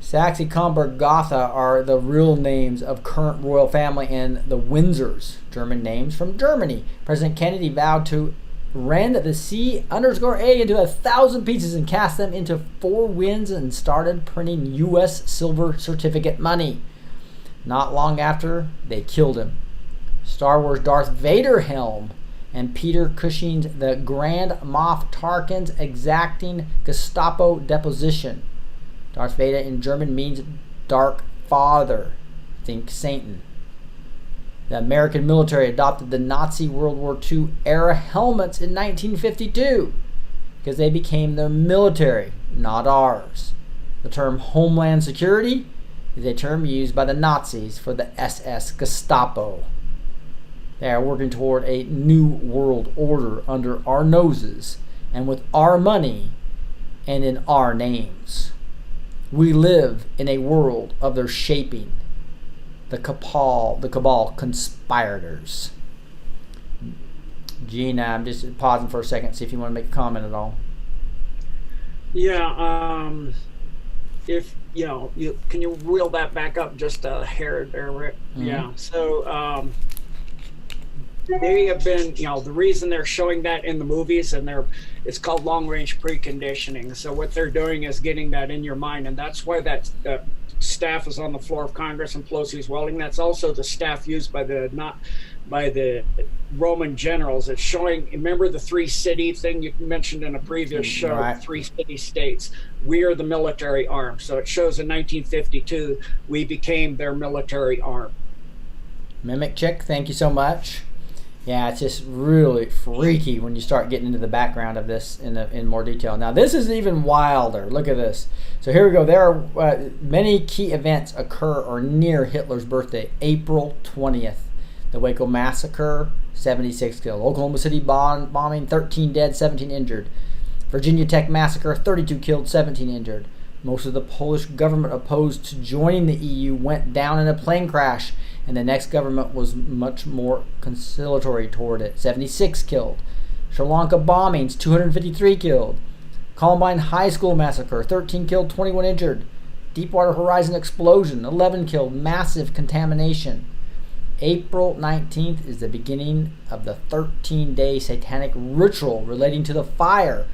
Saxe-Coburg-Gotha are the real names of current royal family and the Windsors, German names from Germany. President Kennedy vowed to rend the C_A into 1,000 pieces and cast them into 4 winds and started printing U.S. silver certificate money. Not long after, they killed him. Star Wars Darth Vader helm and Peter Cushing's the Grand Moff Tarkin's exacting Gestapo deposition. Darth Vader in German means Dark Father. Think Satan. The American military adopted the Nazi World War II era helmets in 1952 because they became their military, not ours. The term Homeland Security is a term used by the Nazis for the SS Gestapo. They are working toward a new world order under our noses and with our money and in our names. We live in a world of their shaping. The cabal conspirators. Gene, I'm just pausing for a second, see if you want to make a comment at all. Yeah, if can you wheel that back up just a hair there, Rick? Mm-hmm. Yeah. So they have been, the reason they're showing that in the movies, and it's called long-range preconditioning. So what they're doing is getting that in your mind, and that's why that staff is on the floor of Congress and Pelosi's welding. That's also the staff used by the Roman generals. It's showing. Remember the 3-city thing you mentioned in a previous show? Right. 3 city-states. We are the military arm. So it shows in 1952 we became their military arm. Mimic Chick, thank you so much. Yeah, it's just really freaky when you start getting into the background of this in more detail. Now, this is even wilder. Look at this. So here we go. There are many key events occur or near Hitler's birthday, April 20th. The Waco Massacre, 76 killed. Oklahoma City bombing, 13 dead, 17 injured. Virginia Tech Massacre, 32 killed, 17 injured. Most of the Polish government opposed to joining the EU went down in a plane crash, and the next government was much more conciliatory toward it. 76 killed. Sri Lanka bombings, 253 killed. Columbine High School massacre, 13 killed, 21 injured. Deepwater Horizon explosion, 11 killed, massive contamination. April 19th is the beginning of the 13-day satanic ritual relating to the fire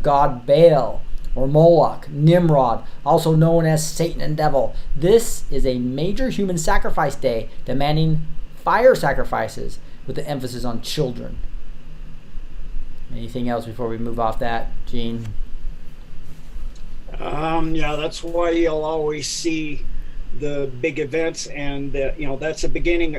god Baal, or Moloch, Nimrod, also known as Satan and Devil. This is a major human sacrifice day demanding fire sacrifices with the emphasis on children. Anything else before we move off that, Gene? Yeah, that's why you'll always see the big events, and that's the beginning.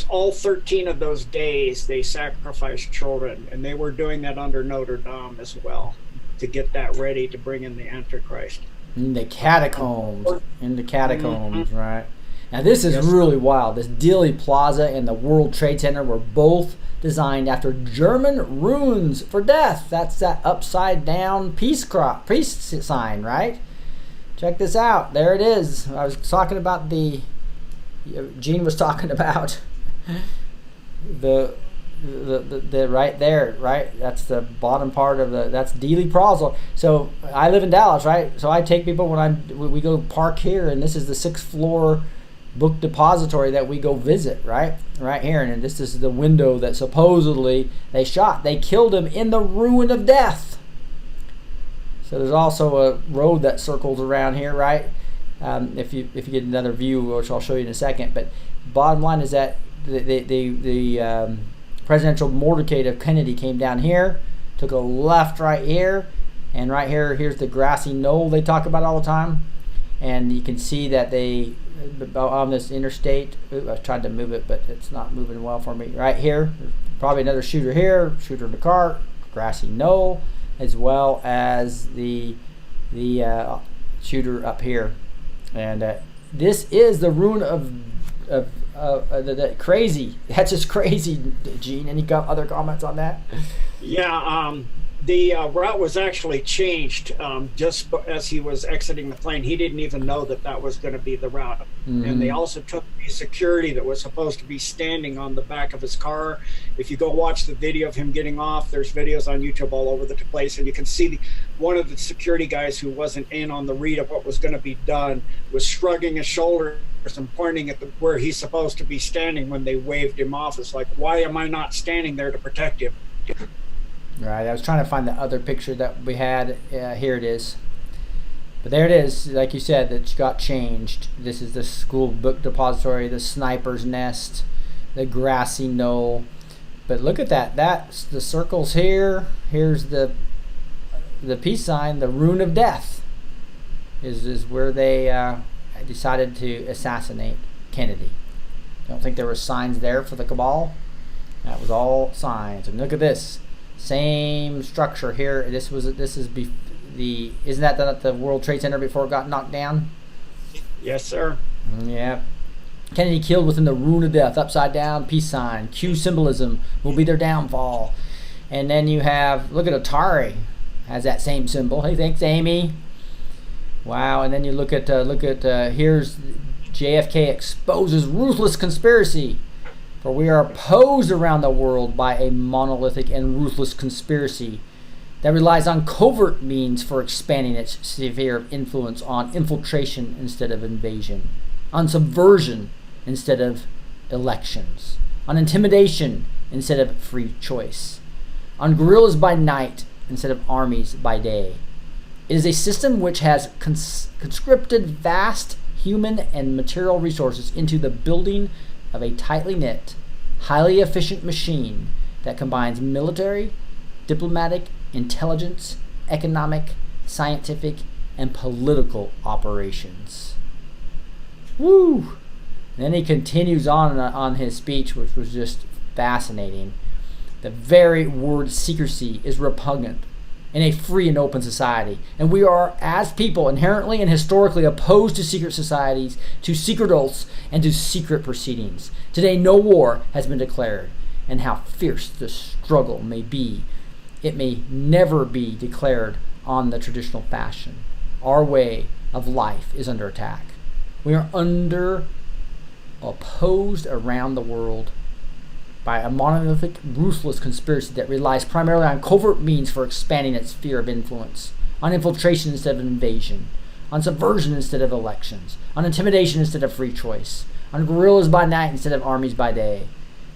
All 13 of those days, they sacrificed children, and they were doing that under Notre Dame as well, to get that ready to bring in the Antichrist. In the catacombs. Mm-hmm. Right? Now this is really wild. This Dealey Plaza and the World Trade Center were both designed after German runes for death. That's that upside down peace sign, right? Check this out. There it is. I was talking about Gene was talking about the right there, right? That's the bottom part of that's Dealey Plaza. So I live in Dallas, right? So I take people when we go park here, and this is the 6th floor book depository that we go visit, right here. And this is the window that supposedly they shot. They killed him in the ruin of death. So there's also a road that circles around here, right? If you get another view, which I'll show you in a second. But bottom line is that the presidential motorcade of Kennedy came down here, took a left right here, and right here's the grassy knoll they talk about all the time. And you can see that they on this interstate. I tried to move it, but it's not moving well for me. Right here, there's probably another shooter here, shooter in the car, grassy knoll, as well as the shooter up here. And this is the ruin of the crazy. That's just crazy, Gene. Any other comments on that? Yeah, The route was actually changed just as he was exiting the plane. He didn't even know that that was going to be the route. Mm-hmm. And they also took the security that was supposed to be standing on the back of his car. If you go watch the video of him getting off, there's videos on YouTube all over the place, and you can see one of the security guys who wasn't in on the read of what was going to be done was shrugging his shoulders and pointing at where he's supposed to be standing when they waved him off. It's like, why am I not standing there to protect him? Right, I was trying to find the other picture that we had. Here it is. But there it is, like you said, that got changed. This is the school book depository, the sniper's nest, the grassy knoll. But look at that. That's the circles here. Here's the peace sign, the rune of death. Is where they decided to assassinate Kennedy. Don't think there were signs there for the cabal. That was all signs. And look at this. Same structure here. Isn't that the World Trade Center before it got knocked down? Yes, sir. Yeah. Kennedy killed within the rune of death, upside down, peace sign. Q symbolism will be their downfall. And then you have, look at Atari, has that same symbol. Hey, thanks, Amy. Wow. And then you look at here's JFK exposes ruthless conspiracy. For we are opposed around the world by a monolithic and ruthless conspiracy that relies on covert means for expanding its sphere of influence, on infiltration instead of invasion, on subversion instead of elections, on intimidation instead of free choice, on guerrillas by night instead of armies by day. It is a system which has conscripted vast human and material resources into the building of a tightly knit, highly efficient machine that combines military, diplomatic, intelligence, economic, scientific, and political operations. Woo! And then he continues on his speech, which was just fascinating. The very word secrecy is repugnant in a free and open society. And we are, as people, inherently and historically opposed to secret societies, to secret oaths, and to secret proceedings. Today, no war has been declared, and how fierce the struggle may be, it may never be declared on the traditional fashion. Our way of life is under attack. We are opposed around the world by a monolithic, ruthless conspiracy that relies primarily on covert means for expanding its sphere of influence, on infiltration instead of invasion, on subversion instead of elections, on intimidation instead of free choice, on guerrillas by night instead of armies by day.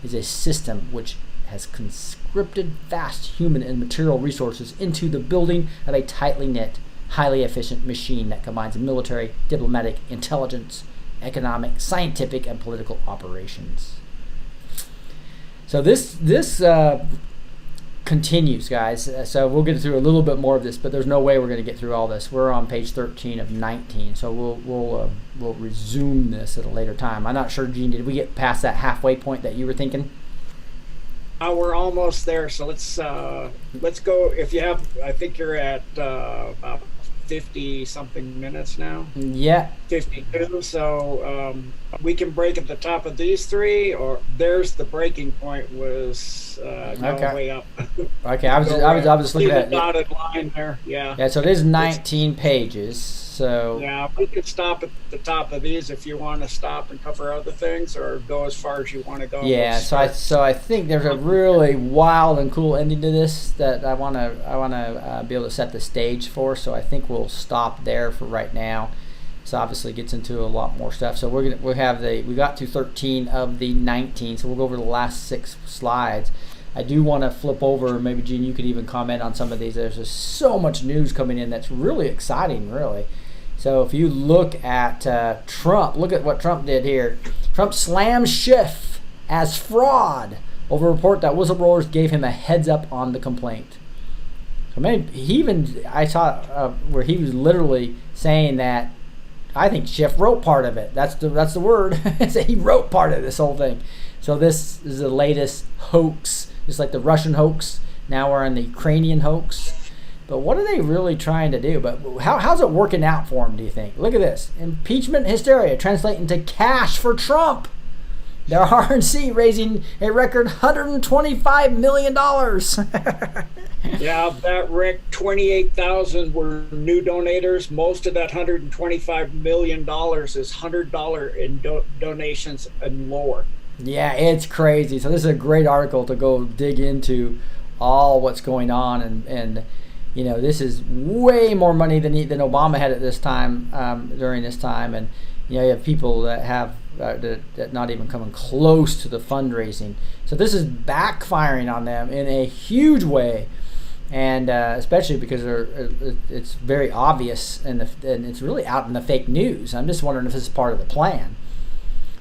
It is a system which has conscripted vast human and material resources into the building of a tightly knit, highly efficient machine that combines military, diplomatic, intelligence, economic, scientific, and political operations. So this continues, guys. So we'll get through a little bit more of this, but there's no way we're going to get through all this. We're on page 13 of 19, so we'll resume this at a later time. I'm not sure, Gene, did we get past that halfway point that you were thinking? We're almost there. So let's go. If you have, I think you're at about 50 something minutes now. Yeah. 52. So we can break at the top of these three, or there's the breaking point was okay. Way up. Okay, I was just looking at the dotted line there. Yeah. Yeah. So it is 19 pages. So yeah, we could stop at the top of these if you want to stop and cover other things, or go as far as you want to go. Yeah. So I think there's a really wild and cool ending to this that I wanna be able to set the stage for. So I think we'll stop there for right now. This obviously gets into a lot more stuff. So we got to 13 of the 19. So we'll go over the last 6 slides. I do want to flip over. Maybe Gene, you could even comment on some of these. There's just so much news coming in that's really exciting, really. So if you look at Trump, look at what Trump did here. Trump slams Schiff as fraud over a report that whistleblowers gave him a heads up on the complaint. So I saw where he was literally saying that I think Schiff wrote part of it. That's the word. He wrote part of this whole thing. So this is the latest hoax, just like the Russian hoax. Now we're on the Ukrainian hoax. But what are they really trying to do? But how's it working out for them, do you think? Look at this. Impeachment hysteria translate into cash for Trump. The RNC raising a record $125 million. Yeah, that Rick, 28,000 were new donators. Most of that $125 million is $100 in donations and lower. Yeah, it's crazy. So this is a great article to go dig into all what's going on, and this is way more money than Obama had at this time, during this time, and you have people that have that not even coming close to the fundraising. So this is backfiring on them in a huge way, and especially because it's very obvious, and it's really out in the fake news. I'm just wondering if this is part of the plan.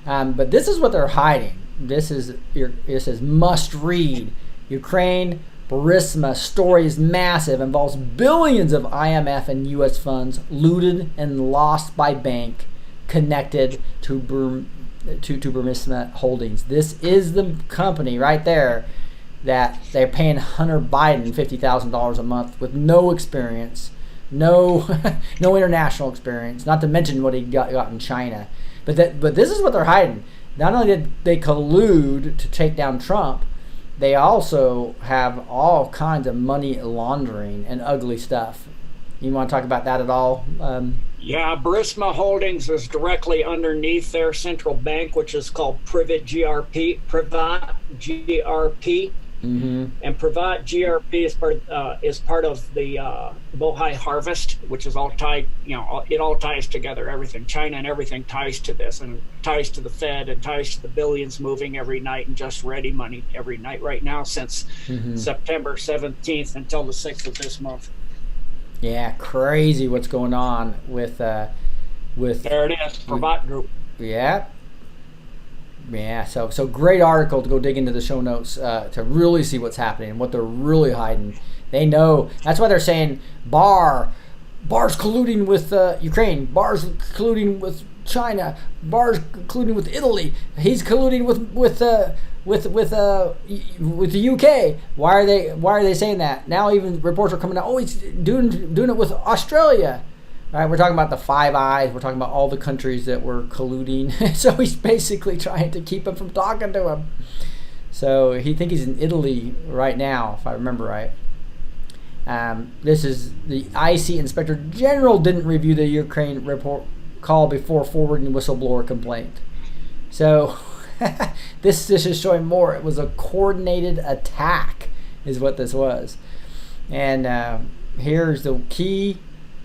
But this is what they're hiding. This is must read. Ukraine Burisma story is massive, involves billions of IMF and U.S. funds looted and lost by bank connected to Burisma Holdings. This is the company right there that they're paying Hunter Biden $50,000 a month with no experience, no international experience, not to mention what he got in China. But this is what they're hiding. Not only did they collude to take down Trump, they also have all kinds of money laundering and ugly stuff. You want to talk about that at all? Yeah, Burisma Holdings is directly underneath their central bank, which is called Privat GRP. Mm-hmm. And Privat GRP is part of the Bohai Harvest, which is all tied. It all ties together. Everything, China and everything ties to this, and ties to the Fed, and ties to the billions moving every night, and just ready money every night right now since September 17th until the 6th of this month. Yeah, crazy what's going on with there it is, Privat Group. Yeah. Yeah, so great article to go dig into the show notes to really see what's happening and what they're really hiding. They know. That's why they're saying Barr's colluding with Ukraine. Barr's colluding with China. Barr's colluding with Italy. He's colluding with the UK. Why are they saying that? Now even reports are coming out. Oh, he's doing it with Australia. All right, we're talking about the Five Eyes. We're talking about all the countries that were colluding. So he's basically trying to keep him from talking to him. So he thinks he's in Italy right now, if I remember right. This is the IC Inspector General didn't review the Ukraine report call before forwarding whistleblower complaint. So this is showing more. It was a coordinated attack, is what this was. And here's the key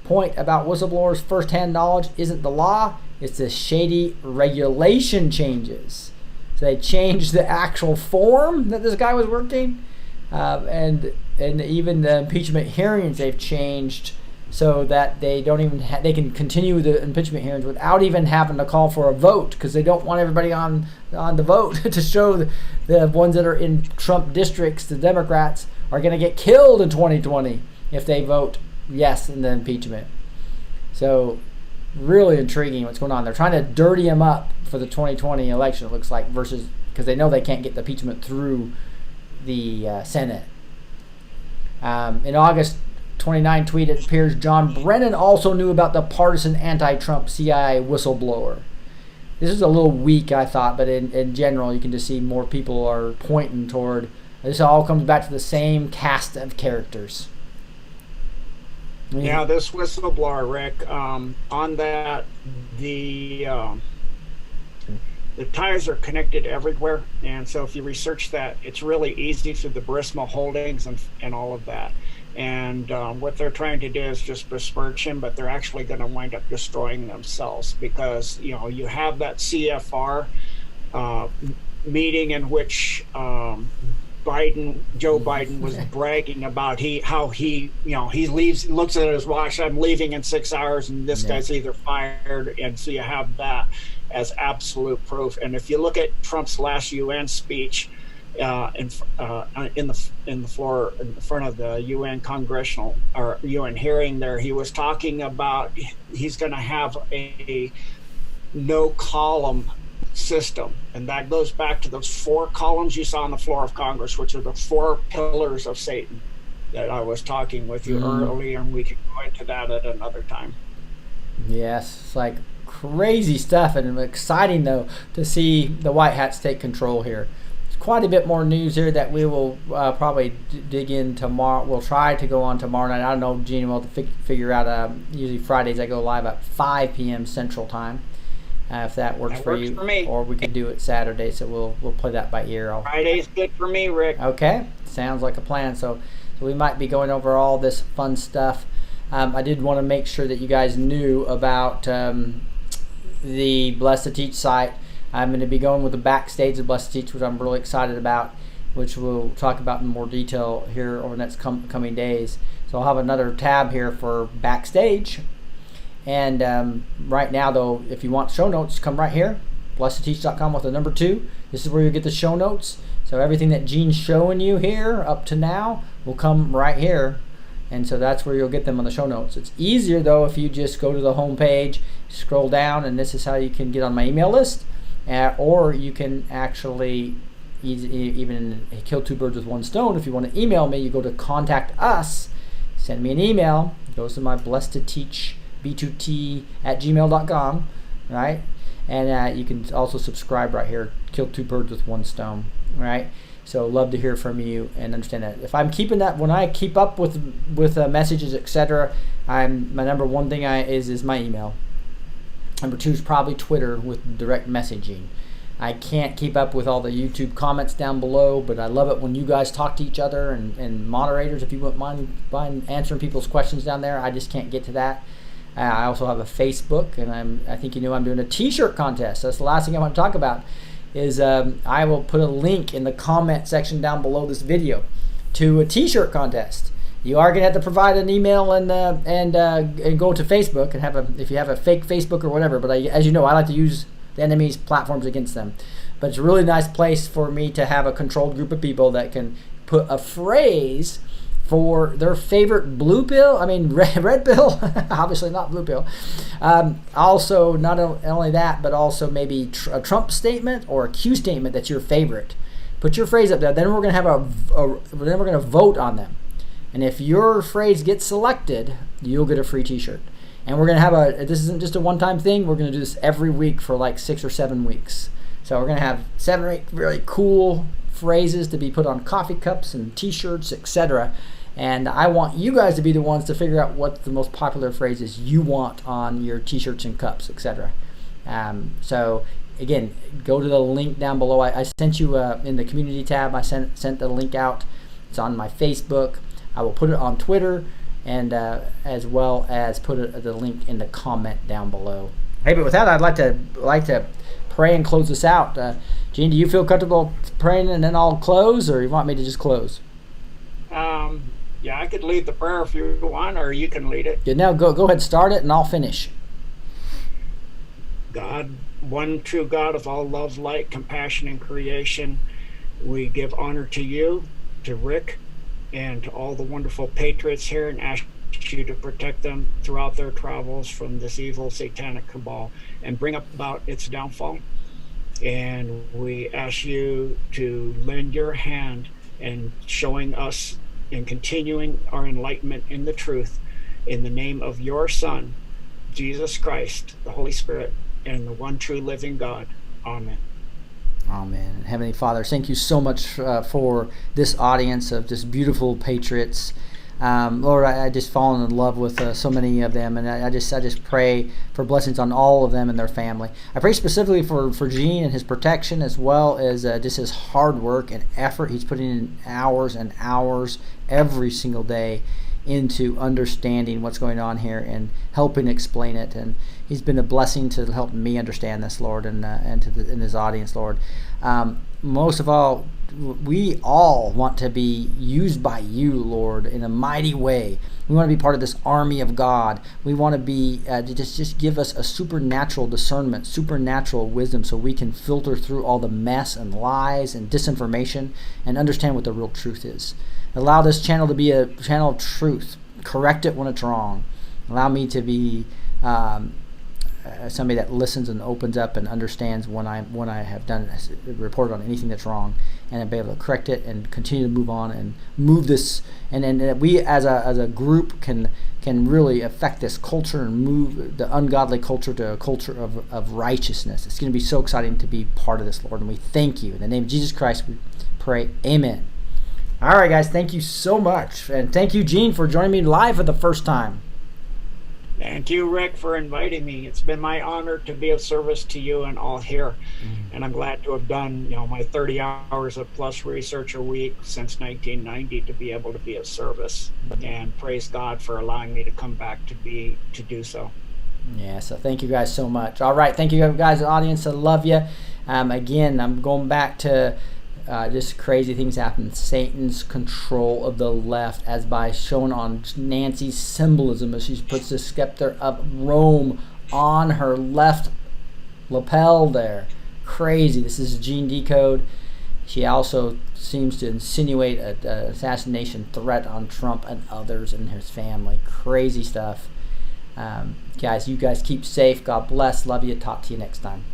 point about whistleblowers' first-hand knowledge isn't the law, it's the shady regulation changes. So they changed the actual form that this guy was working, and even the impeachment hearings they've changed so that they don't even they can continue the impeachment hearings without even having to call for a vote, because they don't want everybody on the vote to show the ones that are in Trump districts, the Democrats, are going to get killed in 2020 if they vote yes in the impeachment. So really intriguing what's going on. They're trying to dirty him up for the 2020 election, it looks like, versus because they know they can't get the impeachment through the Senate. In August 29 tweet, it appears John Brennan also knew about the partisan anti-Trump CIA whistleblower. This is a little weak, I thought, but in general, you can just see more people are pointing toward. This all comes back to the same cast of characters. Yeah, this whistleblower, Rick, on that, the ties are connected everywhere. And so if you research that, it's really easy through the Burisma Holdings and all of that. And what they're trying to do is just besmirch him, but they're actually going to wind up destroying themselves, because, you have that CFR meeting in which Joe Biden was bragging about how he leaves, looks at his watch, I'm leaving in 6 hours, and this guy's either fired. And so you have that as absolute proof. And if you look at Trump's last UN speech, in the floor in front of the UN congressional or UN hearing there, he was talking about he's going to have a no column system, and that goes back to those 4 columns you saw on the floor of Congress, which are the 4 pillars of Satan that I was talking with you earlier, and we can go into that at another time. Yes, it's like crazy stuff, and exciting though to see the White Hats take control here. It's quite a bit more news here that we will probably dig in tomorrow. We'll try to go on tomorrow night. I don't know, Gene, we'll have to figure out. Usually Fridays I go live at 5 p.m. Central Time. If that works for you, for me. Or we could do it Saturday. So we'll play that by ear. Friday's good for me, Rick. Okay, sounds like a plan. So we might be going over all this fun stuff. I did want to make sure that you guys knew about the Blessed to Teach site. I'm going to be going with the backstage of Blessed to Teach, which I'm really excited about, which we'll talk about in more detail here over the next coming days. So I'll have another tab here for backstage. And right now, though, if you want show notes, come right here, blessedteach.com with the number 2. This is where you get the show notes. So everything that Gene's showing you here up to now will come right here. And so that's where you'll get them on the show notes. It's easier, though, if you just go to the home page, scroll down, and this is how you can get on my email list. Or you can actually even kill 2 birds with 1 stone. If you want to email me, you go to Contact Us, send me an email. It goes to my Blessed to Teach B2T at gmail.com, right? And you can also subscribe right here. Kill 2 birds with 1 stone, right? So love to hear from you and understand that. If I'm keeping that, when I keep up with messages, etc., my number 1 thing is my email. Number 2 is probably Twitter with direct messaging. I can't keep up with all the YouTube comments down below, but I love it when you guys talk to each other and moderators, if you wouldn't mind answering people's questions down there. I just can't get to that. I also have a Facebook, and I think you know I'm doing a T-shirt contest. That's the last thing I want to talk about. Is I will put a link in the comment section down below this video to a T-shirt contest. You are going to have to provide an email and go to Facebook and if you have a fake Facebook or whatever. But as you know, I like to use the enemy's platforms against them. But it's a really nice place for me to have a controlled group of people that can put a phrase for their favorite red pill, obviously not blue pill. Also, not only that, but also maybe a Trump statement or a Q statement that's your favorite. Put your phrase up there. Then we're going to vote on them. And if your phrase gets selected, you'll get a free T-shirt. And we're going to have this isn't just a one-time thing. We're going to do this every week for like 6 or 7 weeks. So we're going to have 7 or 8 really cool phrases to be put on coffee cups and T-shirts, etc. And I want you guys to be the ones to figure out what the most popular phrases you want on your T-shirts and cups, etc. So again, go to the link down below. I sent you in the community tab. I sent the link out. It's on my Facebook. I will put it on Twitter, and as well as put the link in the comment down below. Hey, but with that, I'd like to pray and close this out. Gene, do you feel comfortable praying and then I'll close, or you want me to just close? Yeah, I could lead the prayer if you want, or you can lead it. Yeah, now go ahead, start it, and I'll finish. God, one true God of all love, light, compassion, and creation, we give honor to you, to Rick, and to all the wonderful patriots here, and ask you to protect them throughout their travels from this evil satanic cabal and bring about its downfall. And we ask you to lend your hand in showing us and continuing our enlightenment in the truth, in the name of your Son, Jesus Christ, the Holy Spirit, and the one true living God. Amen. Amen. Heavenly Father, thank you so much for this audience of just beautiful patriots. Lord, I just fallen in love with so many of them, and I just pray for blessings on all of them and their family. I pray specifically for Gene and his protection, as well as just his hard work and effort. He's putting in hours and hours every single day into understanding what's going on here and helping explain it. And he's been a blessing to help me understand this, Lord, and to in his audience, Lord. Most of all, we all want to be used by you, Lord, in a mighty way. We want to be part of this army of God. We want to be to just give us a supernatural discernment, supernatural wisdom, so we can filter through all the mess and lies and disinformation and understand what the real truth is. Allow this channel to be a channel of truth. Correct it when it's wrong. Allow me to be somebody that listens and opens up and understands when I have done reported on anything that's wrong, and be able to correct it and continue to move on and move this, and then that we as a group can really affect this culture and move the ungodly culture to a culture of righteousness. It's going to be so exciting to be part of this, Lord, and we thank you. In the name of Jesus Christ, we pray. Amen. All right, guys, thank you so much, and thank you, Gene, for joining me live for the first time. Thank you, Rick, for inviting me. It's been my honor to be of service to you and all here. And I'm glad to have done, my 30 hours of plus research a week since 1990 to be able to be of service. And praise God for allowing me to come back to do so. Yeah, so thank you guys so much. All right, thank you guys, the audience. I love you. Again, I'm going back to just crazy things happen. Satan's control of the left, as by shown on Nancy's symbolism, as she puts the scepter of Rome on her left lapel there. Crazy. This is Gene Decode. She also seems to insinuate an assassination threat on Trump and others in his family. Crazy stuff. Guys, you guys keep safe. God bless. Love you. Talk to you next time.